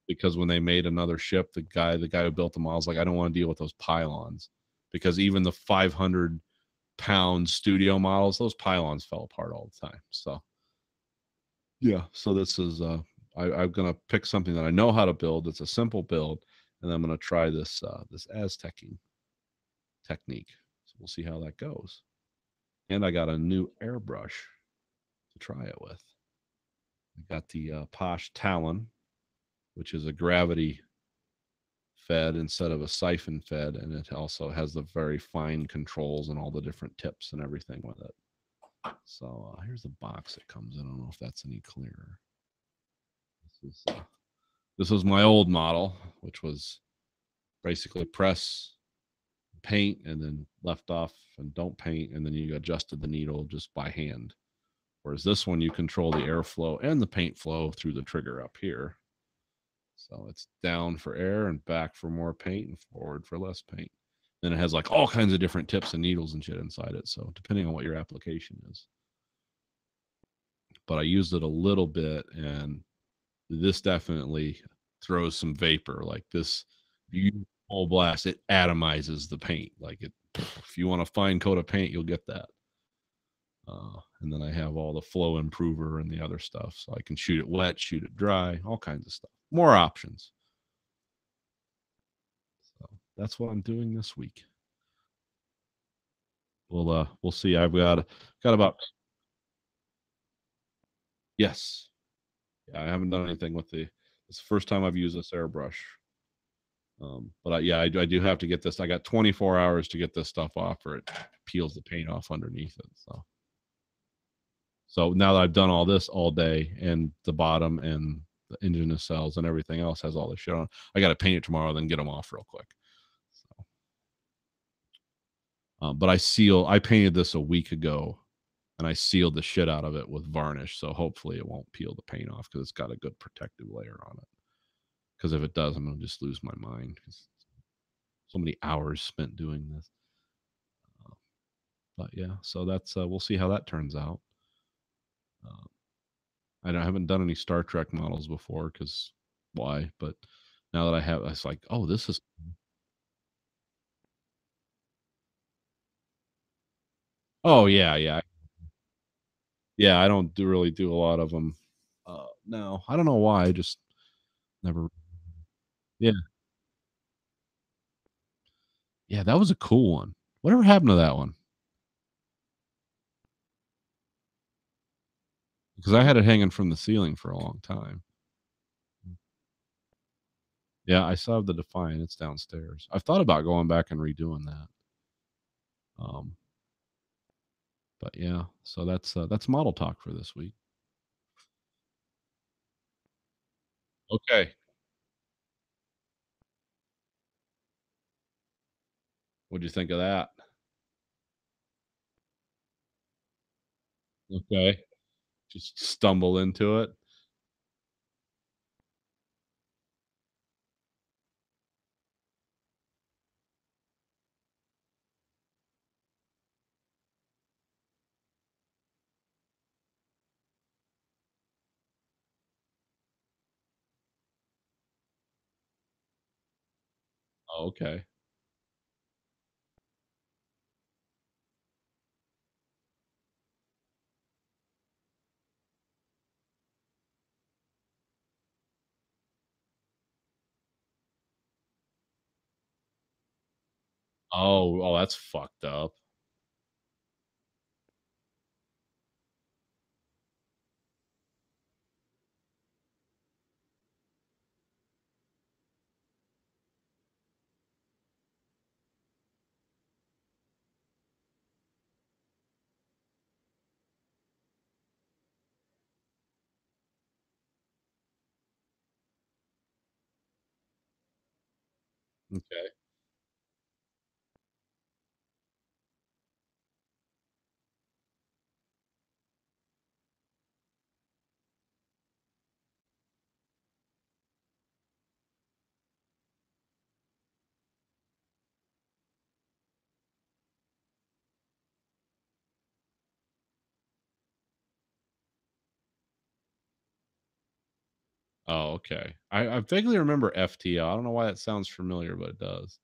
Because when they made another ship, the guy who built the model was like, I don't want to deal with those pylons. because even the 500-pound studio models, those pylons fell apart all the time. So yeah, so this is I'm gonna pick something that I know how to build. It's a simple build, and I'm gonna try this this Aztecing technique. So we'll see how that goes. And I got a new airbrush to try it with. I got the Posh Talon, which is a gravity fed instead of a siphon fed, and it also has the very fine controls and all the different tips and everything with it. So here's the box it comes in. I don't know if that's any clearer. This was my old model, which was basically press, paint, and then left off and don't paint, and then you adjusted the needle just by hand. Whereas this one, you control the airflow and the paint flow through the trigger up here. So it's down for air and back for more paint and forward for less paint. Then it has like all kinds of different tips and needles and shit inside it. So depending on what your application is. But I used it a little bit, and this definitely throws some vapor. Like this, you full blast, it atomizes the paint. Like it, if you want a fine coat of paint, you'll get that. And then I have all the flow improver and the other stuff, so I can shoot it wet, shoot it dry, all kinds of stuff. More options. So that's what I'm doing this week. We'll see. I've got about yes. Yeah, I haven't done anything with it's the first time I've used this airbrush. But I do have to get this. I got 24 hours to get this stuff off, or it peels the paint off underneath it. So now that I've done all this all day, and the bottom and the engine nacelles and everything else has all this shit on, I got to paint it tomorrow, then get them off real quick. So, but I painted this a week ago, and I sealed the shit out of it with varnish. So hopefully it won't peel the paint off, because it's got a good protective layer on it. Because if it does, I'm going to just lose my mind. So many hours spent doing this. But yeah, so that's we'll see how that turns out. I haven't done any Star Trek models before, because why? But now that I have, it's like, oh, this is. Oh yeah, yeah, yeah. I don't really do a lot of them. No, I don't know why. I just never. Yeah, yeah. That was a cool one. Whatever happened to that one? Because I had it hanging from the ceiling for a long time. Yeah, I still have the Defiant. It's downstairs. I've thought about going back and redoing that. But yeah, so that's model talk for this week. Okay. What'd you think of that? Okay. Just stumble into it. Oh, okay. Oh, that's fucked up. Okay. Oh, okay. I vaguely remember FTL. I don't know why that sounds familiar, but it does.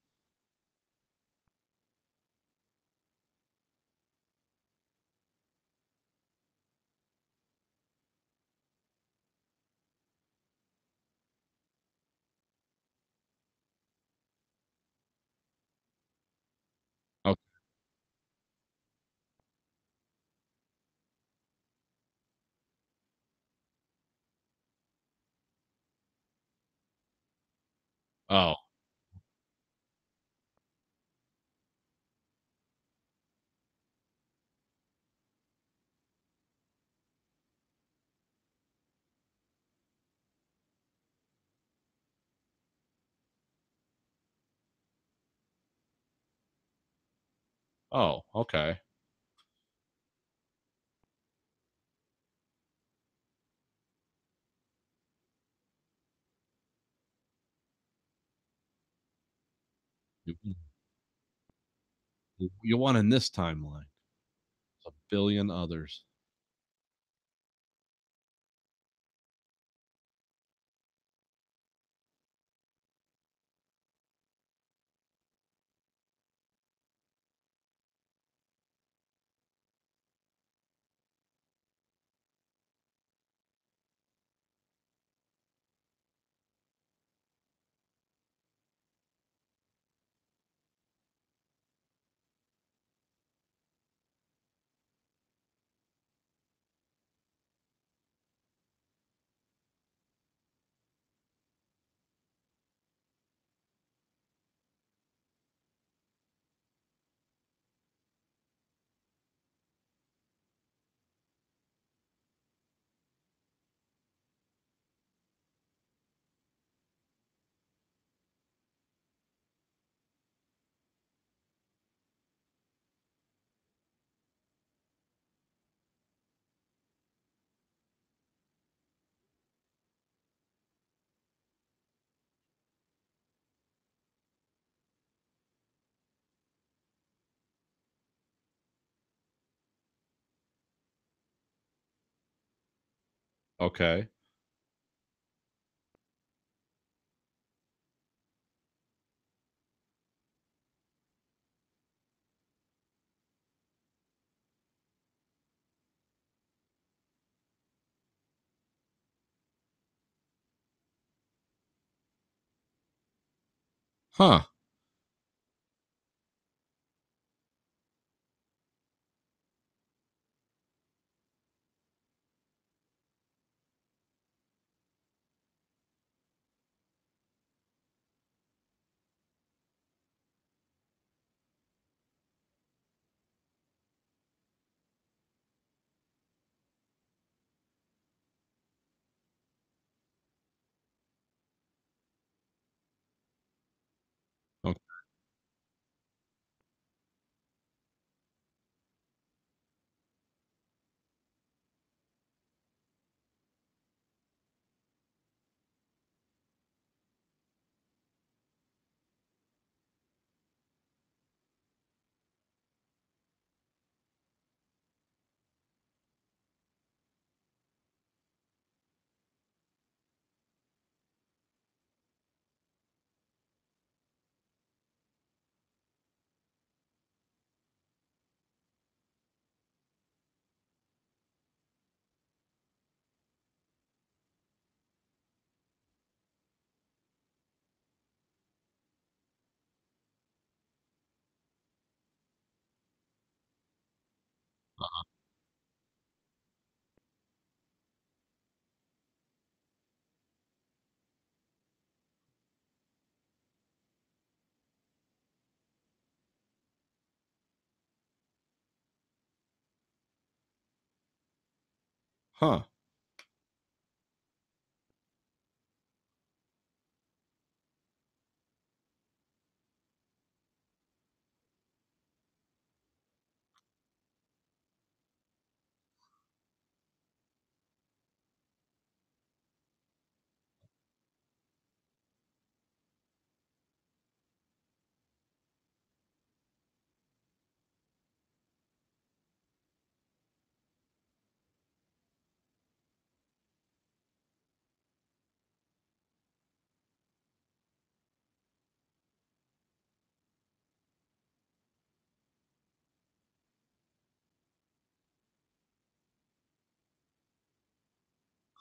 Oh, oh, okay. You you want in this timeline. A billion others. Okay. Huh. Okay. Huh.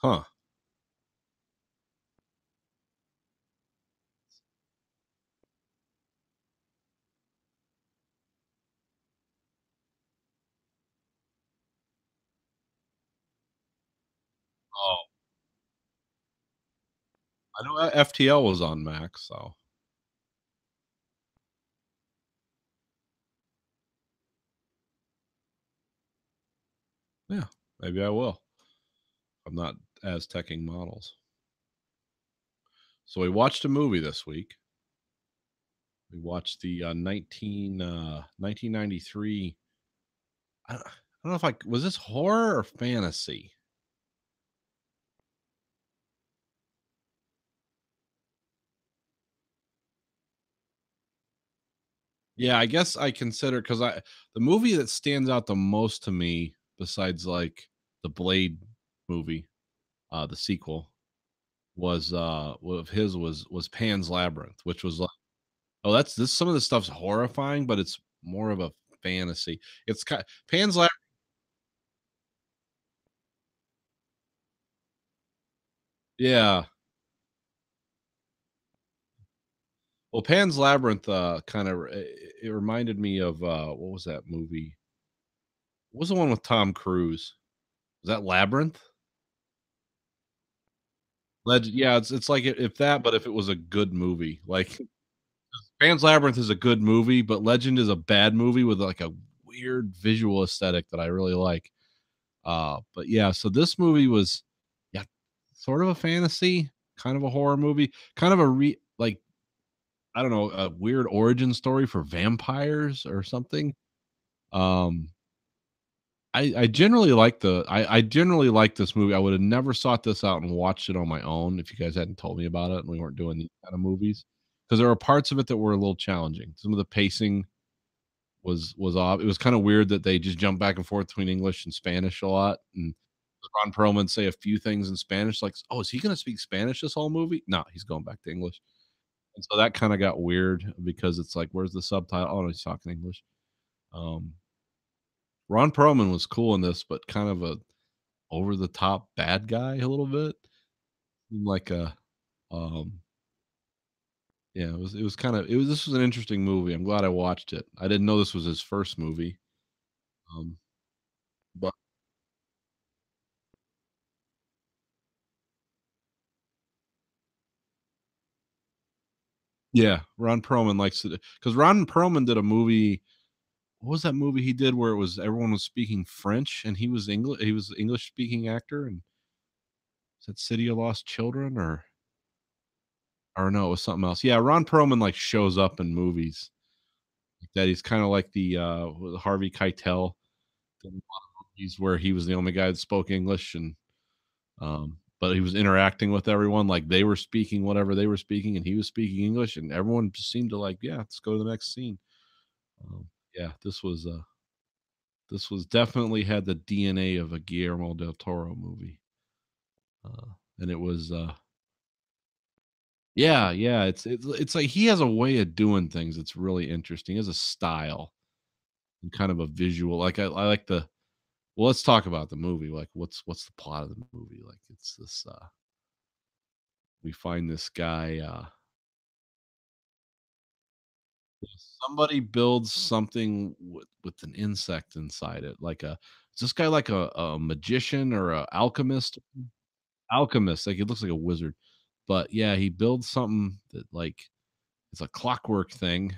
Huh. Oh, I know FTL was on Mac, so Yeah, maybe I will. I'm not as teching models. So we watched a movie this week. We watched the 1993. I don't know if I was this horror or fantasy. Yeah, I guess I consider because I the movie that stands out the most to me, besides like the Blade movie, the sequel, was of his was Pan's Labyrinth, which was like, oh, that's this some of the stuff's horrifying, but it's more of a fantasy. It's kind Pan's Labyrinth. Yeah. Well, Pan's Labyrinth kind of it reminded me of what was that movie? What was the one with Tom Cruise? Was that Labyrinth? Yeah, it's like if that, but if it was a good movie. Like Pan's Labyrinth is a good movie, but Legend is a bad movie with like a weird visual aesthetic that I really like. But yeah, so this movie was yeah, sort of a fantasy, kind of a horror movie, kind of a like I don't know, a weird origin story for vampires or something. Um I generally like I generally like this movie. I would have never sought this out and watched it on my own if you guys hadn't told me about it and we weren't doing these kind of movies. Because there were parts of it that were a little challenging. Some of the pacing was off. It was kind of weird that they just jumped back and forth between English and Spanish a lot. And Ron Perlman say a few things in Spanish, like, "Oh, is he going to speak Spanish this whole movie?" No, he's going back to English. And so that kind of got weird because it's like, where's the subtitle? Oh, no, he's talking English. Um, Ron Perlman was cool in this, but kind of a over the top bad guy a little bit. Like a um yeah, it was kind of it was this was an interesting movie. I'm glad I watched it. I didn't know this was his first movie. Um but yeah, Ron Perlman likes it because Ron Perlman did a movie. What was that movie he did where it was everyone was speaking French and he was English speaking actor and is that City of Lost Children or no, it was something else. Yeah, Ron Perlman like shows up in movies like that. He's kind of like the Harvey Keitel in a lot of movies where he was the only guy that spoke English and but he was interacting with everyone like they were speaking whatever they were speaking and he was speaking English and everyone just seemed to like, yeah, let's go to the next scene. Yeah, this was definitely had the DNA of a Guillermo del Toro movie. And it was yeah, yeah, it's like he has a way of doing things that's really interesting. He has a style and kind of a visual. Like I like the well, let's talk about the movie. Like what's the plot of the movie? Like it's this we find this guy somebody builds something with an insect inside it. Like a is this guy like a magician or a alchemist? Alchemist, like, it looks like a wizard. But, yeah, he builds something that, like, it's a clockwork thing,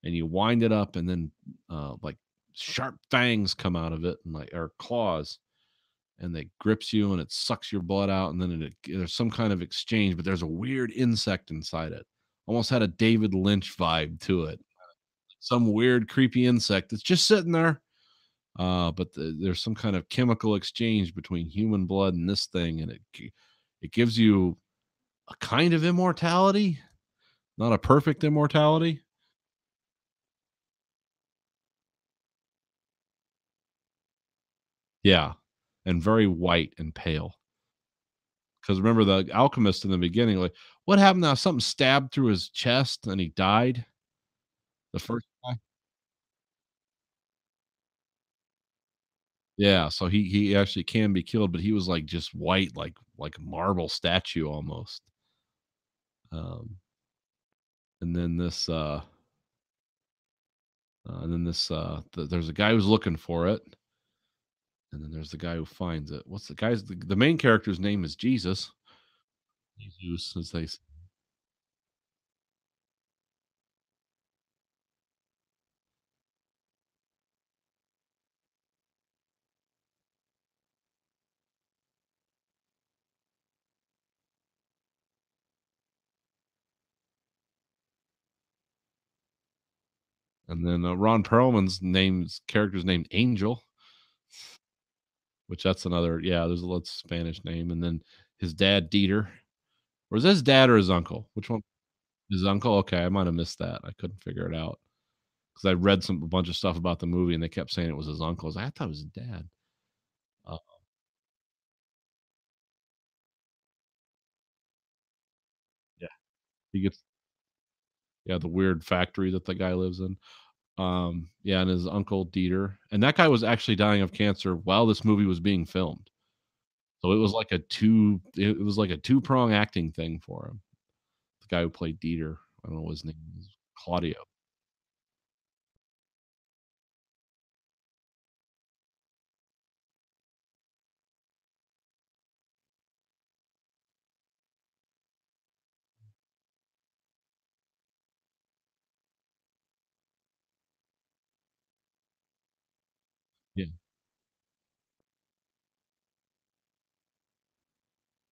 and you wind it up, and then, like, sharp fangs come out of it and, like or claws, and they grips you, and it sucks your blood out, and then there's some kind of exchange, but there's a weird insect inside it. Almost had a David Lynch vibe to it. Some weird, creepy insect that's just sitting there, but there's some kind of chemical exchange between human blood and this thing, and it gives you a kind of immortality, not a perfect immortality. Yeah, and very white and pale. Because remember the alchemist in the beginning, like, what happened now? Something stabbed through his chest and he died. The first guy. Yeah, so he actually can be killed, but he was like just white, like a marble statue almost. Um, and then this there's a guy who's looking for it, and then there's the guy who finds it. What's the main character's name is Jesus. Jesus, as they And then Ron Perlman's name's character's named Angel, which that's another yeah, there's a little Spanish name. And then his dad, Dieter. Or is that his dad or his uncle? Which one? His uncle? Okay, I might have missed that. I couldn't figure it out because I read a bunch of stuff about the movie and they kept saying it was his uncle. I thought it was his dad. Uh, yeah, he gets yeah the weird factory that the guy lives in. Yeah, and his uncle Dieter, and that guy was actually dying of cancer while this movie was being filmed. So it was like a two-prong acting thing for him. The guy who played Dieter, I don't know what his name is, Claudio. Yeah.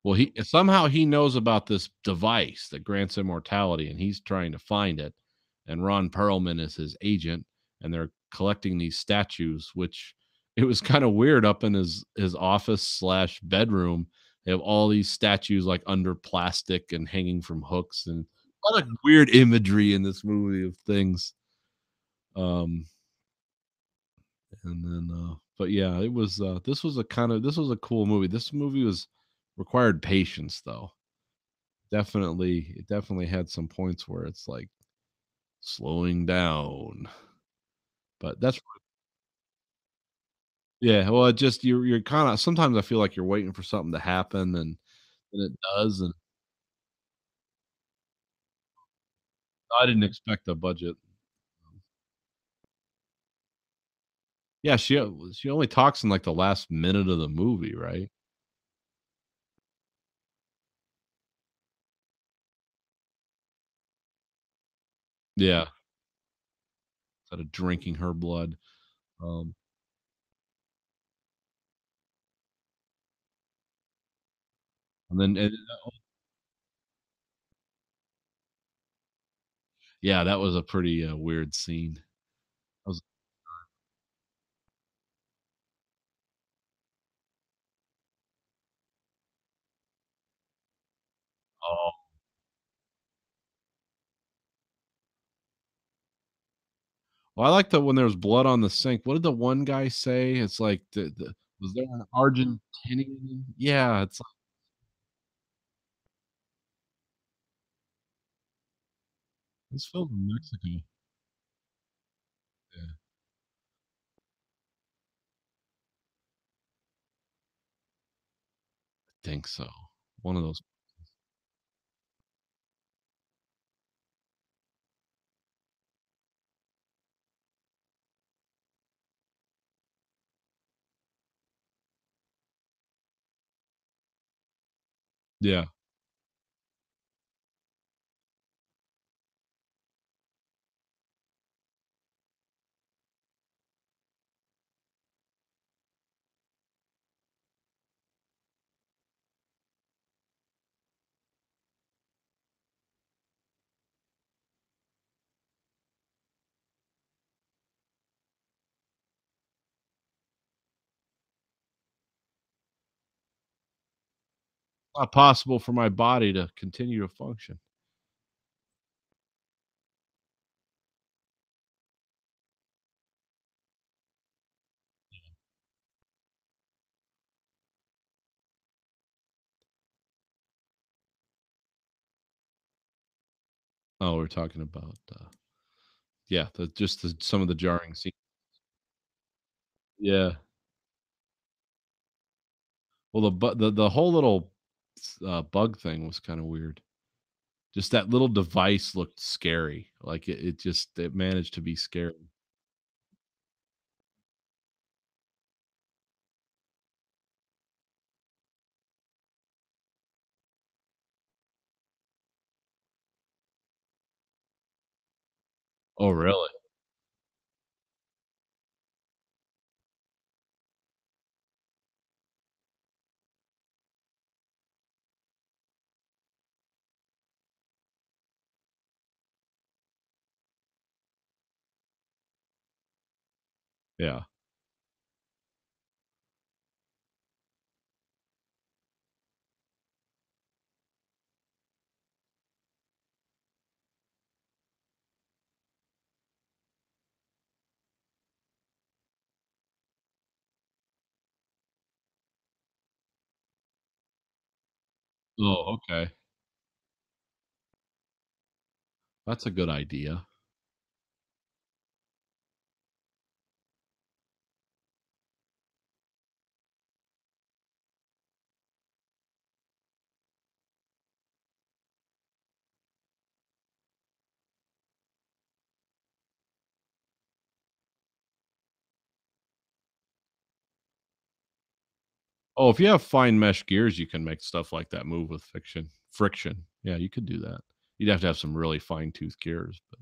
Well, he somehow he knows about this device that grants immortality, and he's trying to find it. And Ron Perlman is his agent, and they're collecting these statues, which it was kind of weird up in his office slash bedroom. They have all these statues like under plastic and hanging from hooks, and a lot of weird imagery in this movie of things. Um, and then, but yeah, it was. This was a cool movie. This movie was required patience though. Definitely, it definitely had some points where it's like slowing down, but that's yeah, well, it just you're kinda sometimes I feel like you're waiting for something to happen and it does, and I didn't expect the budget. Yeah, she only talks in, like, the last minute of the movie, right? Yeah, instead of drinking her blood, um, and then and yeah, that was a pretty, weird scene. I was oh, well, I like that when there was blood on the sink. What did the one guy say? It's like the was there an Argentinian? Yeah, it's like it's filmed in Mexico. Yeah, I think so. One of those. Yeah. Not possible for my body to continue to function. Oh, we're talking about, yeah, some of the jarring scenes. Yeah. Well, the whole little bug thing was kinda weird. Just that little device looked scary. Like, it managed to be scary. Oh, really? Yeah. Oh, okay. That's a good idea. Oh, if you have fine mesh gears, you can make stuff like that move with fiction friction. Yeah, you could do that. You'd have to have some really fine tooth gears, but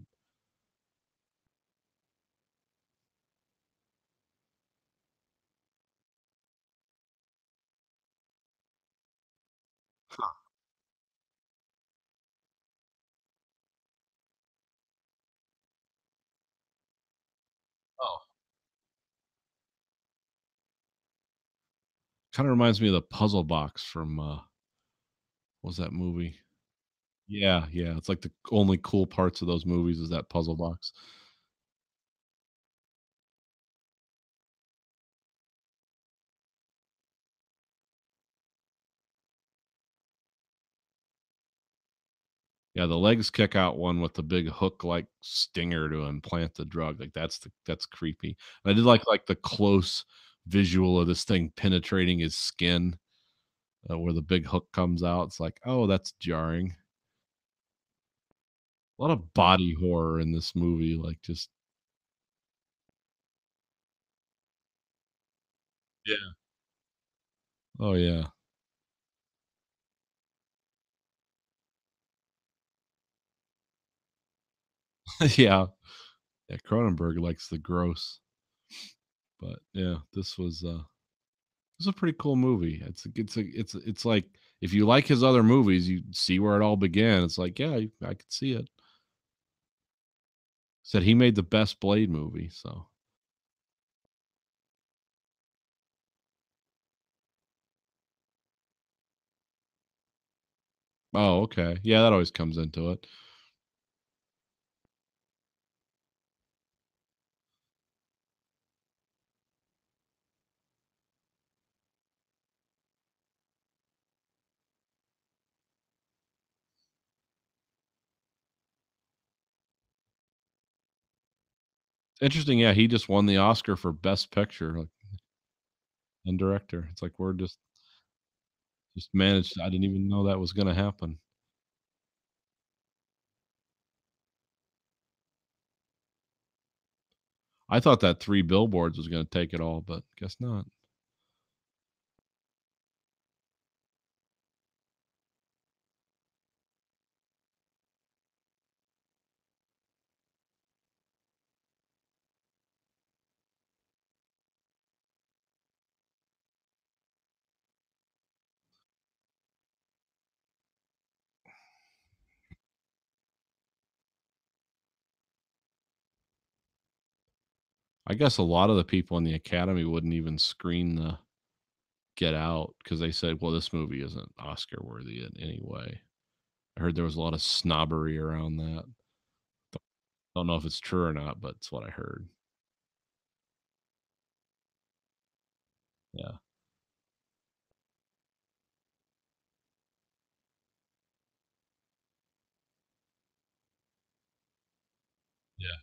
oh, kinda reminds me of the puzzle box from, what was that movie? Yeah, yeah, it's like the only cool parts of those movies is that puzzle box. Yeah, the legs kick out one with the big hook-like stinger to implant the drug, like, that's creepy. I did like the close visual of this thing penetrating his skin, where the big hook comes out. It's like, "Oh, that's jarring." A lot of body horror in this movie, like, just yeah. Oh, yeah. Yeah. Yeah, Cronenberg likes the gross, but, yeah, this was a pretty cool movie. It's like, if you like his other movies, you see where it all began. It's like, yeah, I could see it. Said he made the best Blade movie, so oh, okay. Yeah, that always comes into it. Interesting, yeah, he just won the Oscar for Best Picture, like, and director. It's like, we're just managed I didn't even know that was gonna happen. I thought that Three Billboards was gonna take it all, but guess not. I guess a lot of the people in the Academy wouldn't even screen the Get Out because they said, "Well, this movie isn't Oscar worthy in any way." I heard there was a lot of snobbery around that. Don't know if it's true or not, but it's what I heard. Yeah, yeah.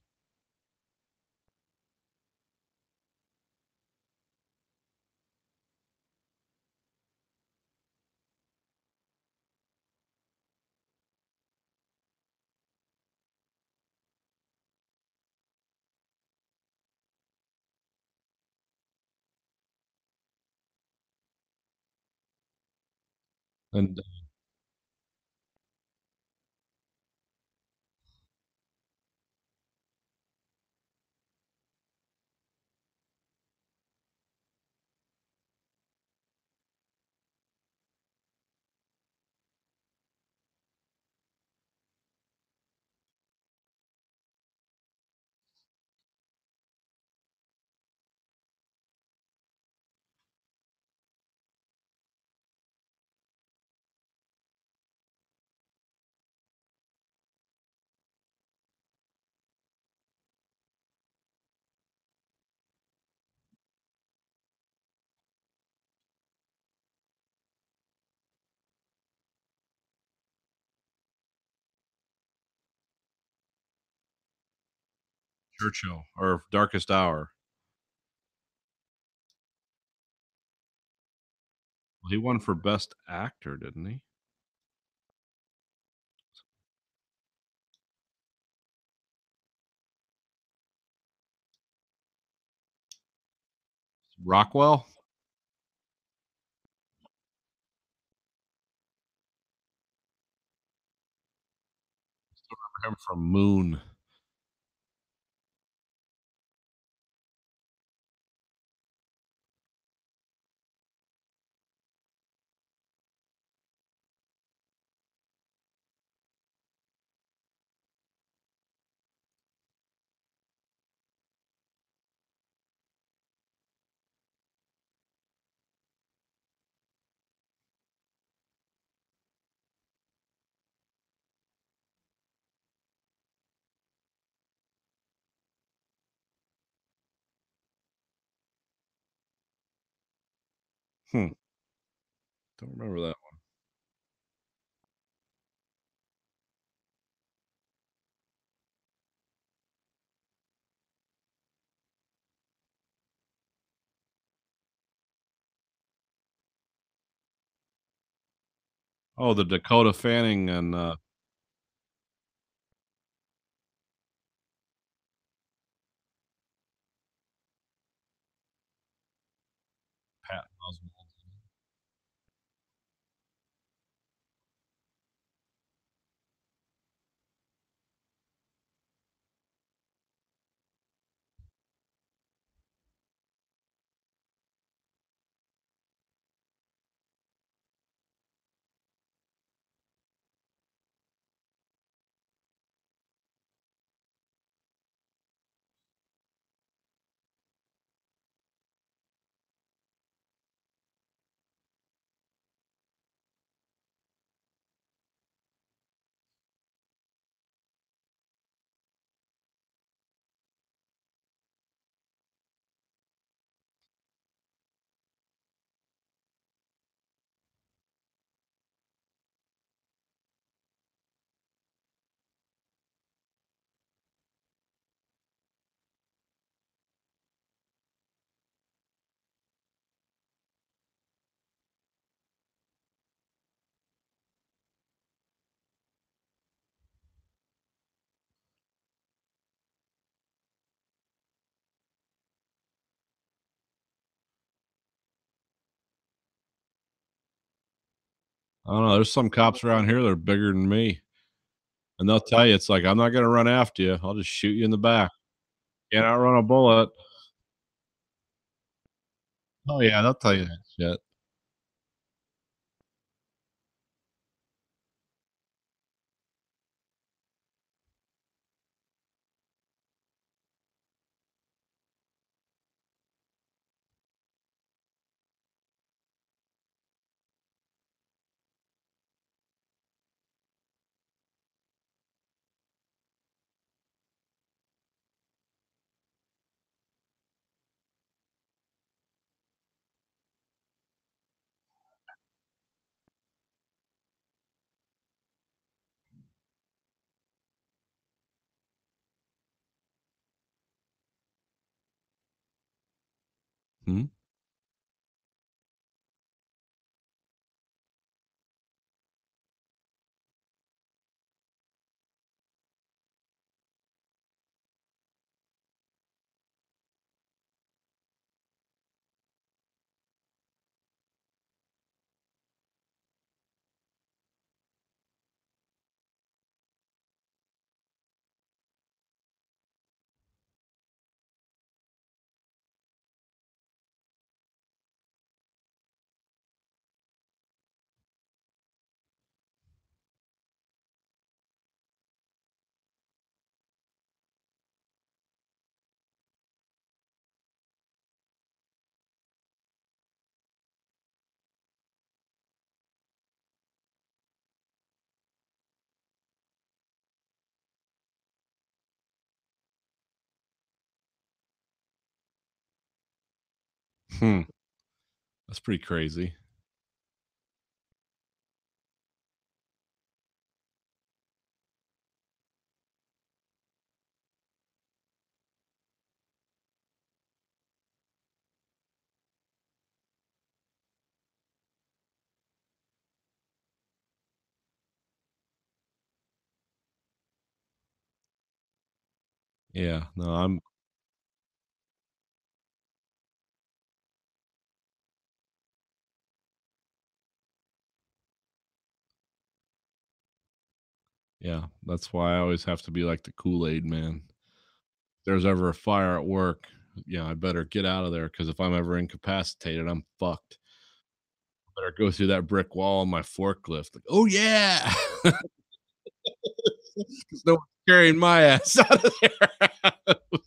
And Churchill or Darkest Hour. Well, he won for Best Actor, didn't he? Rockwell? Him from Moon. Hmm. Don't remember that one. Oh, the Dakota Fanning and Patton Oswalt. I don't know. There's some cops around here that are bigger than me, and they'll tell you it's like, "I'm not gonna run after you. I'll just shoot you in the back. Can't outrun a bullet." Oh yeah, they'll tell you that shit. Hmm? Hmm. That's pretty crazy. Yeah, no, I'm yeah, that's why I always have to be like the Kool-Aid man. If there's ever a fire at work, yeah, I better get out of there because if I'm ever incapacitated, I'm fucked. Better go through that brick wall on my forklift. Like, oh yeah, because no one's carrying my ass out of there. Of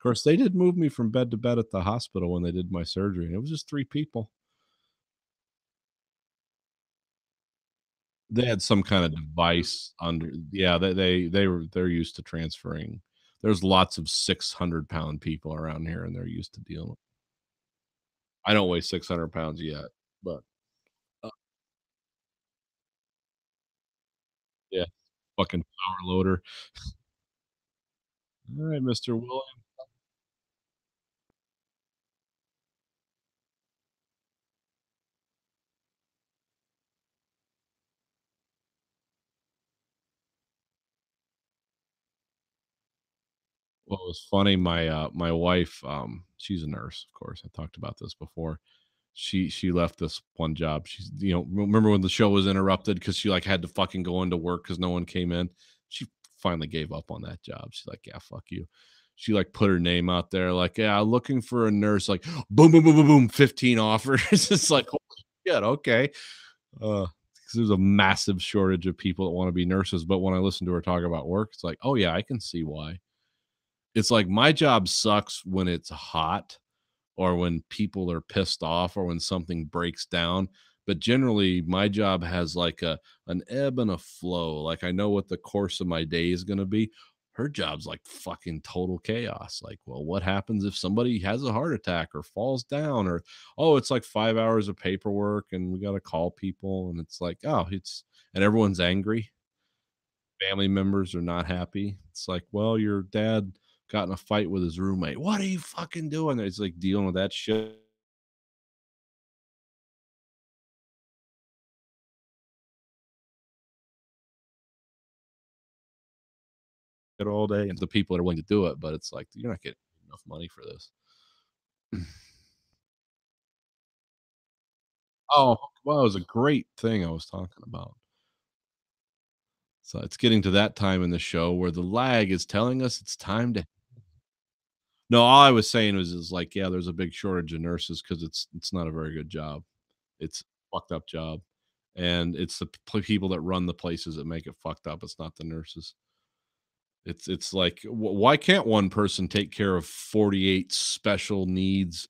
course, they did move me from bed to bed at the hospital when they did my surgery, and it was just 3 people. They had some kinda device under yeah, they're used to transferring. There's lots of 600-pound people around here, and they're used to dealing with I don't weigh 600 pounds yet, but, uh, yeah, fucking power loader. "Alright, Mr. Williams." What was funny, my wife, she's a nurse, of course, I talked about this before. She left this one job. She's remember when the show was interrupted because she, like, had to fucking go into work because no one came in? She finally gave up on that job. She's like, "Yeah, fuck you." She, like, put her name out there, like, "Yeah, looking for a nurse," like, boom, boom, boom, boom, boom, 15 offers. It's like, "Holy shit, okay." 'Cause there's a massive shortage of people that wanna be nurses, but when I listen to her talk about work, it's like, "Oh, yeah, I can see why." It's like my job sucks when it's hot or when people are pissed off or when something breaks down. But generally, my job has like an ebb and a flow. Like I know what the course of my day is going to be. Her job's like fucking total chaos. Like, well, what happens if somebody has a heart attack or falls down or oh, it's like 5 hours of paperwork and we got to call people and it's like oh, it's and everyone's angry family members are not happy. It's like, well, your dad got in a fight with his roommate. What are you fucking doing? It's like dealing with that shit all day. And the people that are willing to do it, but it's like you're not getting enough money for this. Oh, well, it was a great thing I was talking about. So it's getting to that time in the show where the lag is telling us it's time to no, all I was saying was is like, yeah, there's a big shortage of nurses because it's not a very good job. It's a fucked up job, and it's the people that run the places that make it fucked up. It's not the nurses. It's like, why can't one person take care of 48 special needs,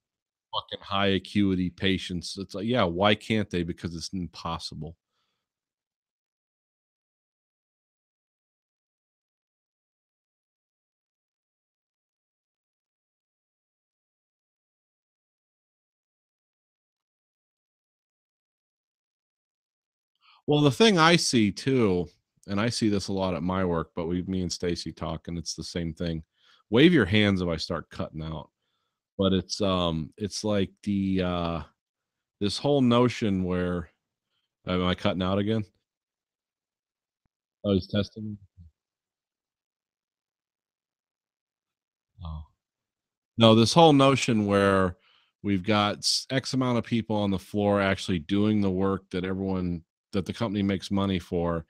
fucking high acuity patients? It's like, yeah, why can't they? Because it's impossible. Well, the thing I see too, and I see this a lot at my work, but me and Stacy talk, and it's the same thing. Wave your hands if I start cutting out. But it's like this whole notion where am I cutting out again? I was testing. Oh. No, this whole notion where we've got X amount of people on the floor actually doing the work that everyone that the company makes money for,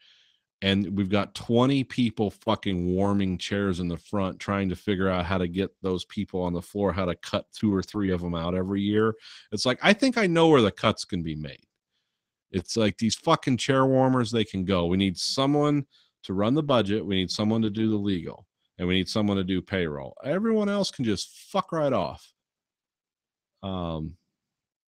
and we've got 20 people fucking warming chairs in the front trying to figure out how to get those people on the floor, how to cut 2 or 3 of them out every year. It's like, I think I know where the cuts can be made. It's like these fucking chair warmers, they can go. We need someone to run the budget, we need someone to do the legal, and we need someone to do payroll. Everyone else can just fuck right off. Um,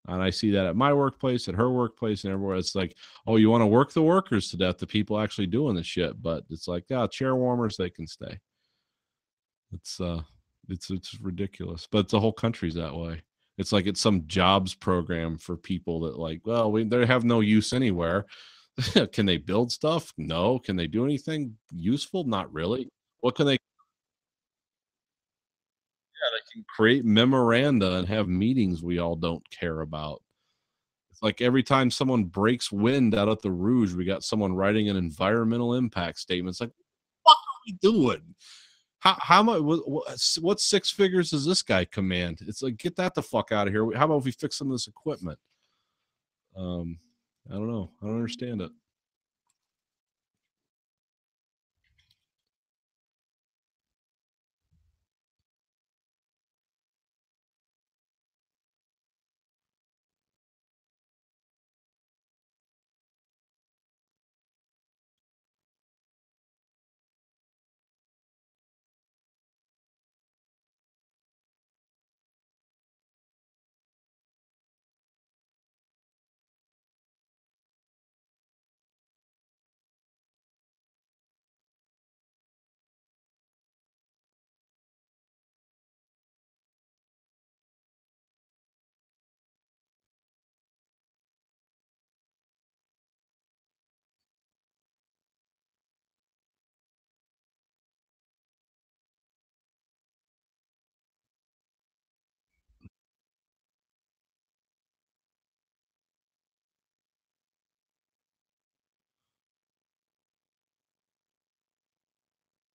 and I see that at my workplace, at her workplace, and everywhere. It's like, oh, you want to work the workers to death, the people actually doing the shit. But it's like, yeah, chair warmers, they can stay. It's it's ridiculous. But the whole country's that way. It's like it's some jobs program for people that like, well, they have no use anywhere. Can they build stuff? No. Can they do anything useful? Not really. What can they create memoranda and have meetings we all don't care about? It's like every time someone breaks wind out at the Rouge, we got someone writing an environmental impact statement. It's like, what are we doing? How much? What six figures does this guy command? It's like get that the fuck out of here. How about if we fix some of this equipment? Um, I don't know. I don't understand it.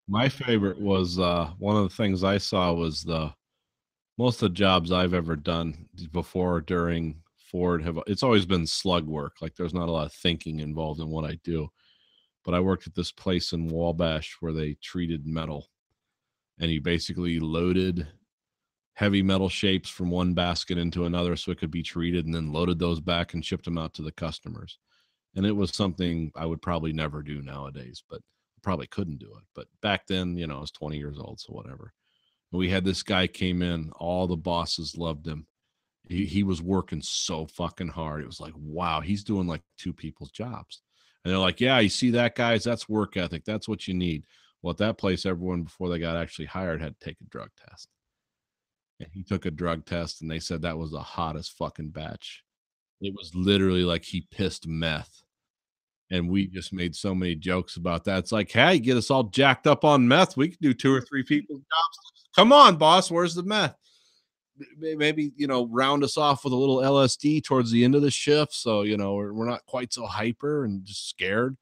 My favorite was one of the things I saw was the most of the jobs I've ever done before or during Ford have it's always been slug work. Like there's not a lot of thinking involved in what I do. But I worked at this place in Wabash where they treated metal, and you basically loaded heavy metal shapes from one basket into another so it could be treated, and then loaded those back and shipped them out to the customers. And it was something I would probably never do nowadays, but probably couldn't do it. But back then, I was 20 years old, so whatever. We had this guy came in, all the bosses loved him. He was working so fucking hard. It was like, wow, he's doing like two people's jobs. And they're like, yeah, you see that, guys? That's work ethic. That's what you need. Well, at that place, everyone before they got actually hired had to take a drug test. And he took a drug test, and they said that was the hottest fucking batch. It was literally like he pissed meth. And we just made so many jokes about that. It's like, hey, get us all jacked up on meth. We could do two or three people's jobs. Come on, boss. Where's the meth? Maybe, round us off with a little LSD towards the end of the shift. So, we're not quite so hyper and just scared.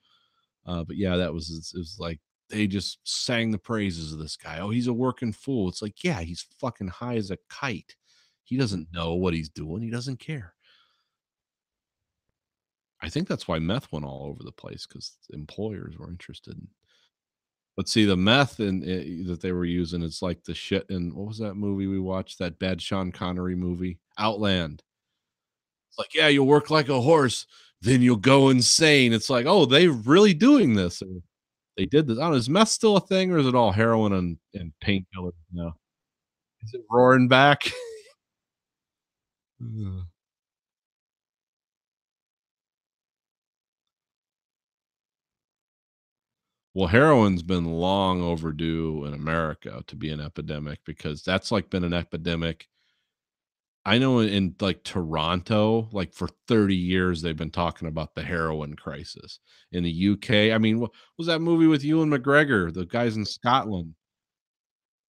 But yeah, it was like they just sang the praises of this guy. Oh, he's a working fool. It's like, yeah, he's fucking high as a kite. He doesn't know what he's doing. He doesn't care. I think that's why meth went all over the place because employers were interested. But see, the meth that they were using, it's like the shit in what was that movie we watched? That bad Sean Connery movie, Outland. It's like, yeah, you'll work like a horse, then you'll go insane. It's like, oh, they really doing this. And they did this. I don't know, is meth still a thing or is it all heroin and painkillers now? Is it roaring back? Ugh. Well, heroin's been long overdue in America to be an epidemic because that's like been an epidemic. I know in like Toronto, like for 30 years, they've been talking about the heroin crisis. In the UK, I mean, what was that movie with Ewan McGregor? The guys in Scotland.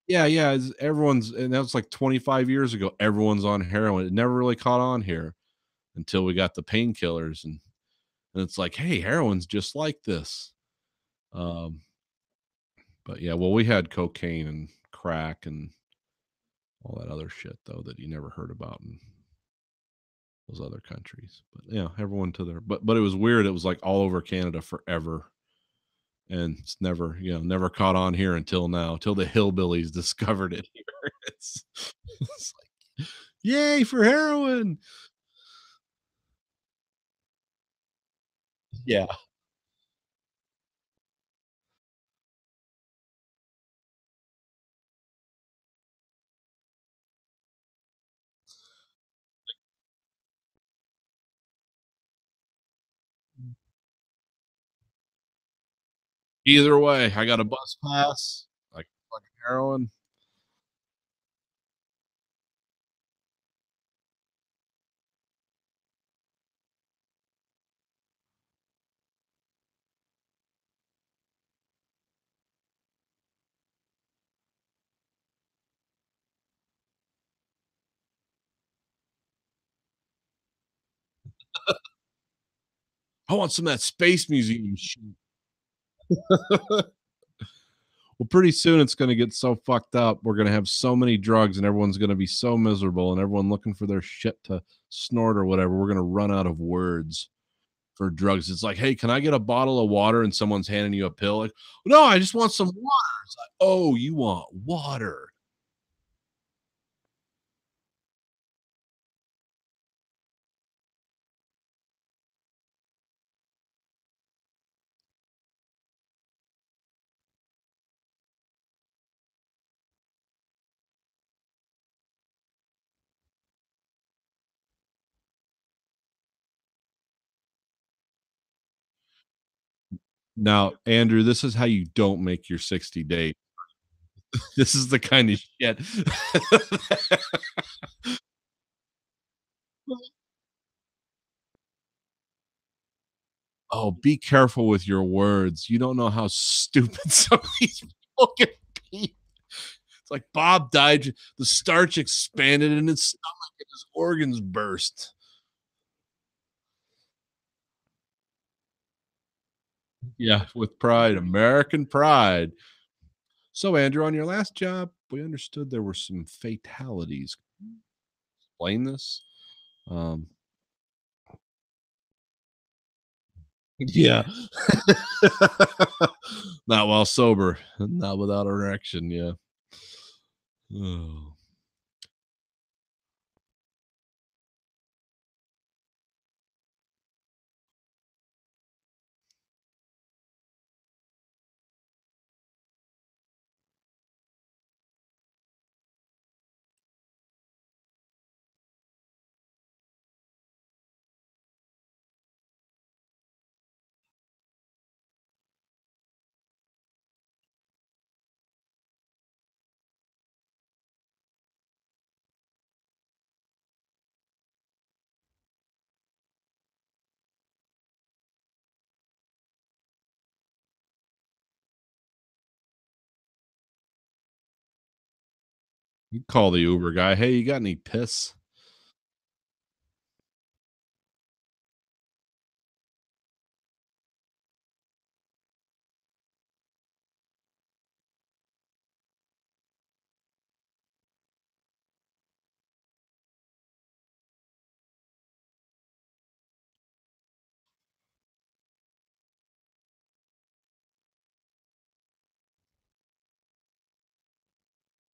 Yeah, yeah. Everyone's, and that was like 25 years ago. Everyone's on heroin. It never really caught on here until we got the painkillers, and it's like, hey, heroin's just like this. Um, but yeah, well, we had cocaine and crack and all that other shit though that you never heard about in those other countries. But yeah, everyone to their but it was weird. It was like all over Canada forever. And it's never, never caught on here until now, till the hillbillies discovered it here. It's like, yay for heroin. Yeah. Either way, I got a bus pass, like fucking heroin. I want some of that space museum shit. Well, pretty soon it's going to get so fucked up. We're going to have so many drugs and everyone's going to be so miserable and everyone looking for their shit to snort or whatever. We're going to run out of words for drugs. It's like, hey, can I get a bottle of water? And someone's handing you a pill. Like, no, I just want some water. It's like, oh, you want water. Now, Andrew, this is how you don't make your 60 day. This is the kind of shit. Oh, be careful with your words. You don't know how stupid some of these people can be. It's like Bob died, the starch expanded in his stomach and his organs burst. Yeah, with pride, American pride. So, Andrew, on your last job, we understood there were some fatalities. Explain this? Um, yeah. Not while sober, not without erection. Yeah. Oh. You call the Uber guy. Hey, you got any piss?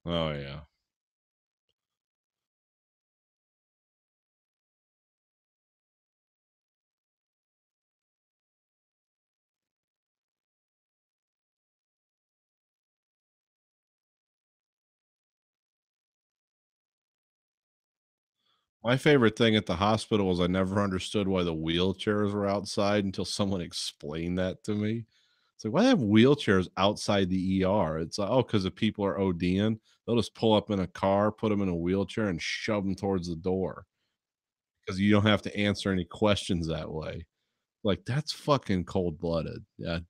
Oh yeah. My favorite thing at the hospital was I never understood why the wheelchairs were outside until someone explained that to me. It's like, why have wheelchairs outside the ER? It's like, oh, because if people are ODing, they'll just pull up in a car, put them in a wheelchair, and shove them towards the door because you don't have to answer any questions that way. Like, that's fucking cold blooded. Yeah.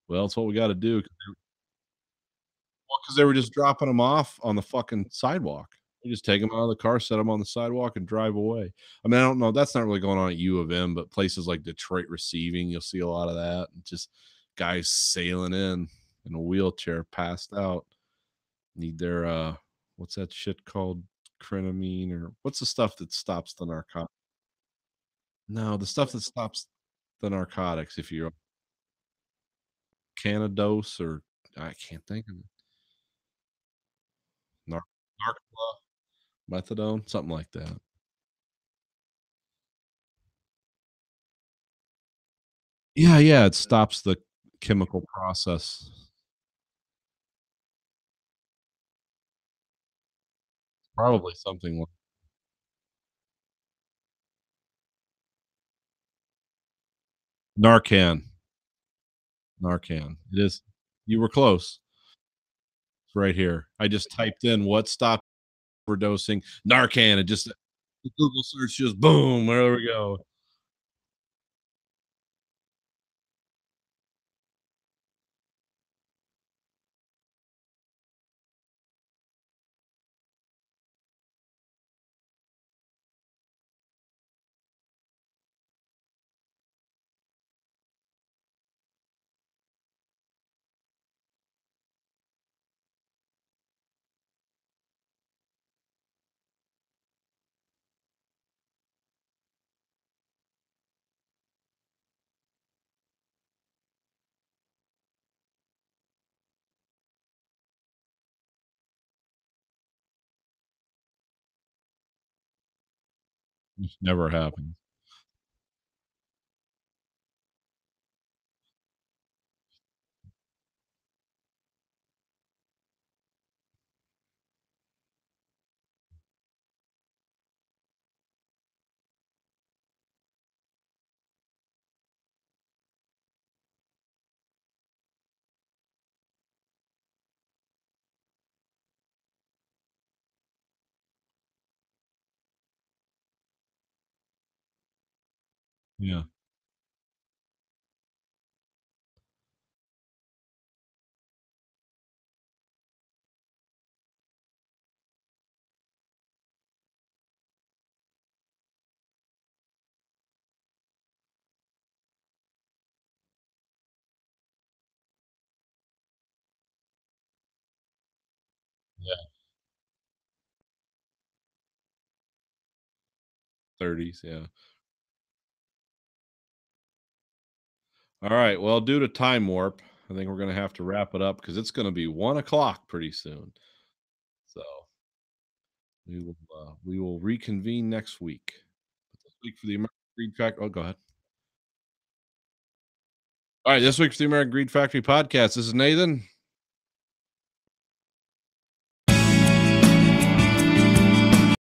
Well, it's what we got to do. Well, because they were just dropping them off on the fucking sidewalk. You just take them out of the car, set them on the sidewalk, and drive away. I mean, I don't know, that's not really going on at U of M, but places like Detroit Receiving, you'll see a lot of that, and just guys sailing in a wheelchair, passed out, need their, what's that shit called? Crenamine, or what's the stuff that stops the narcotic? No, the stuff that stops the narcotics if you're Canadose, or I can't think of it. Nar Methadone, something like that. Yeah, yeah, it stops the chemical process. Probably something like Narcan. Narcan. It is. You were close. It's right here. I just typed in what stop overdosing, Narcan, and just the Google search just boom, there we go. Which never happens. Yeah. Yeah. 30s, yeah. All right. Well, due to time warp, I think we're gonna have to wrap it up because it's gonna be 1 o'clock pretty soon. So we will reconvene next week. But this week for the American Greed Factory. Oh, go ahead. All right, this week for the American Greed Factory podcast. This is Nathan.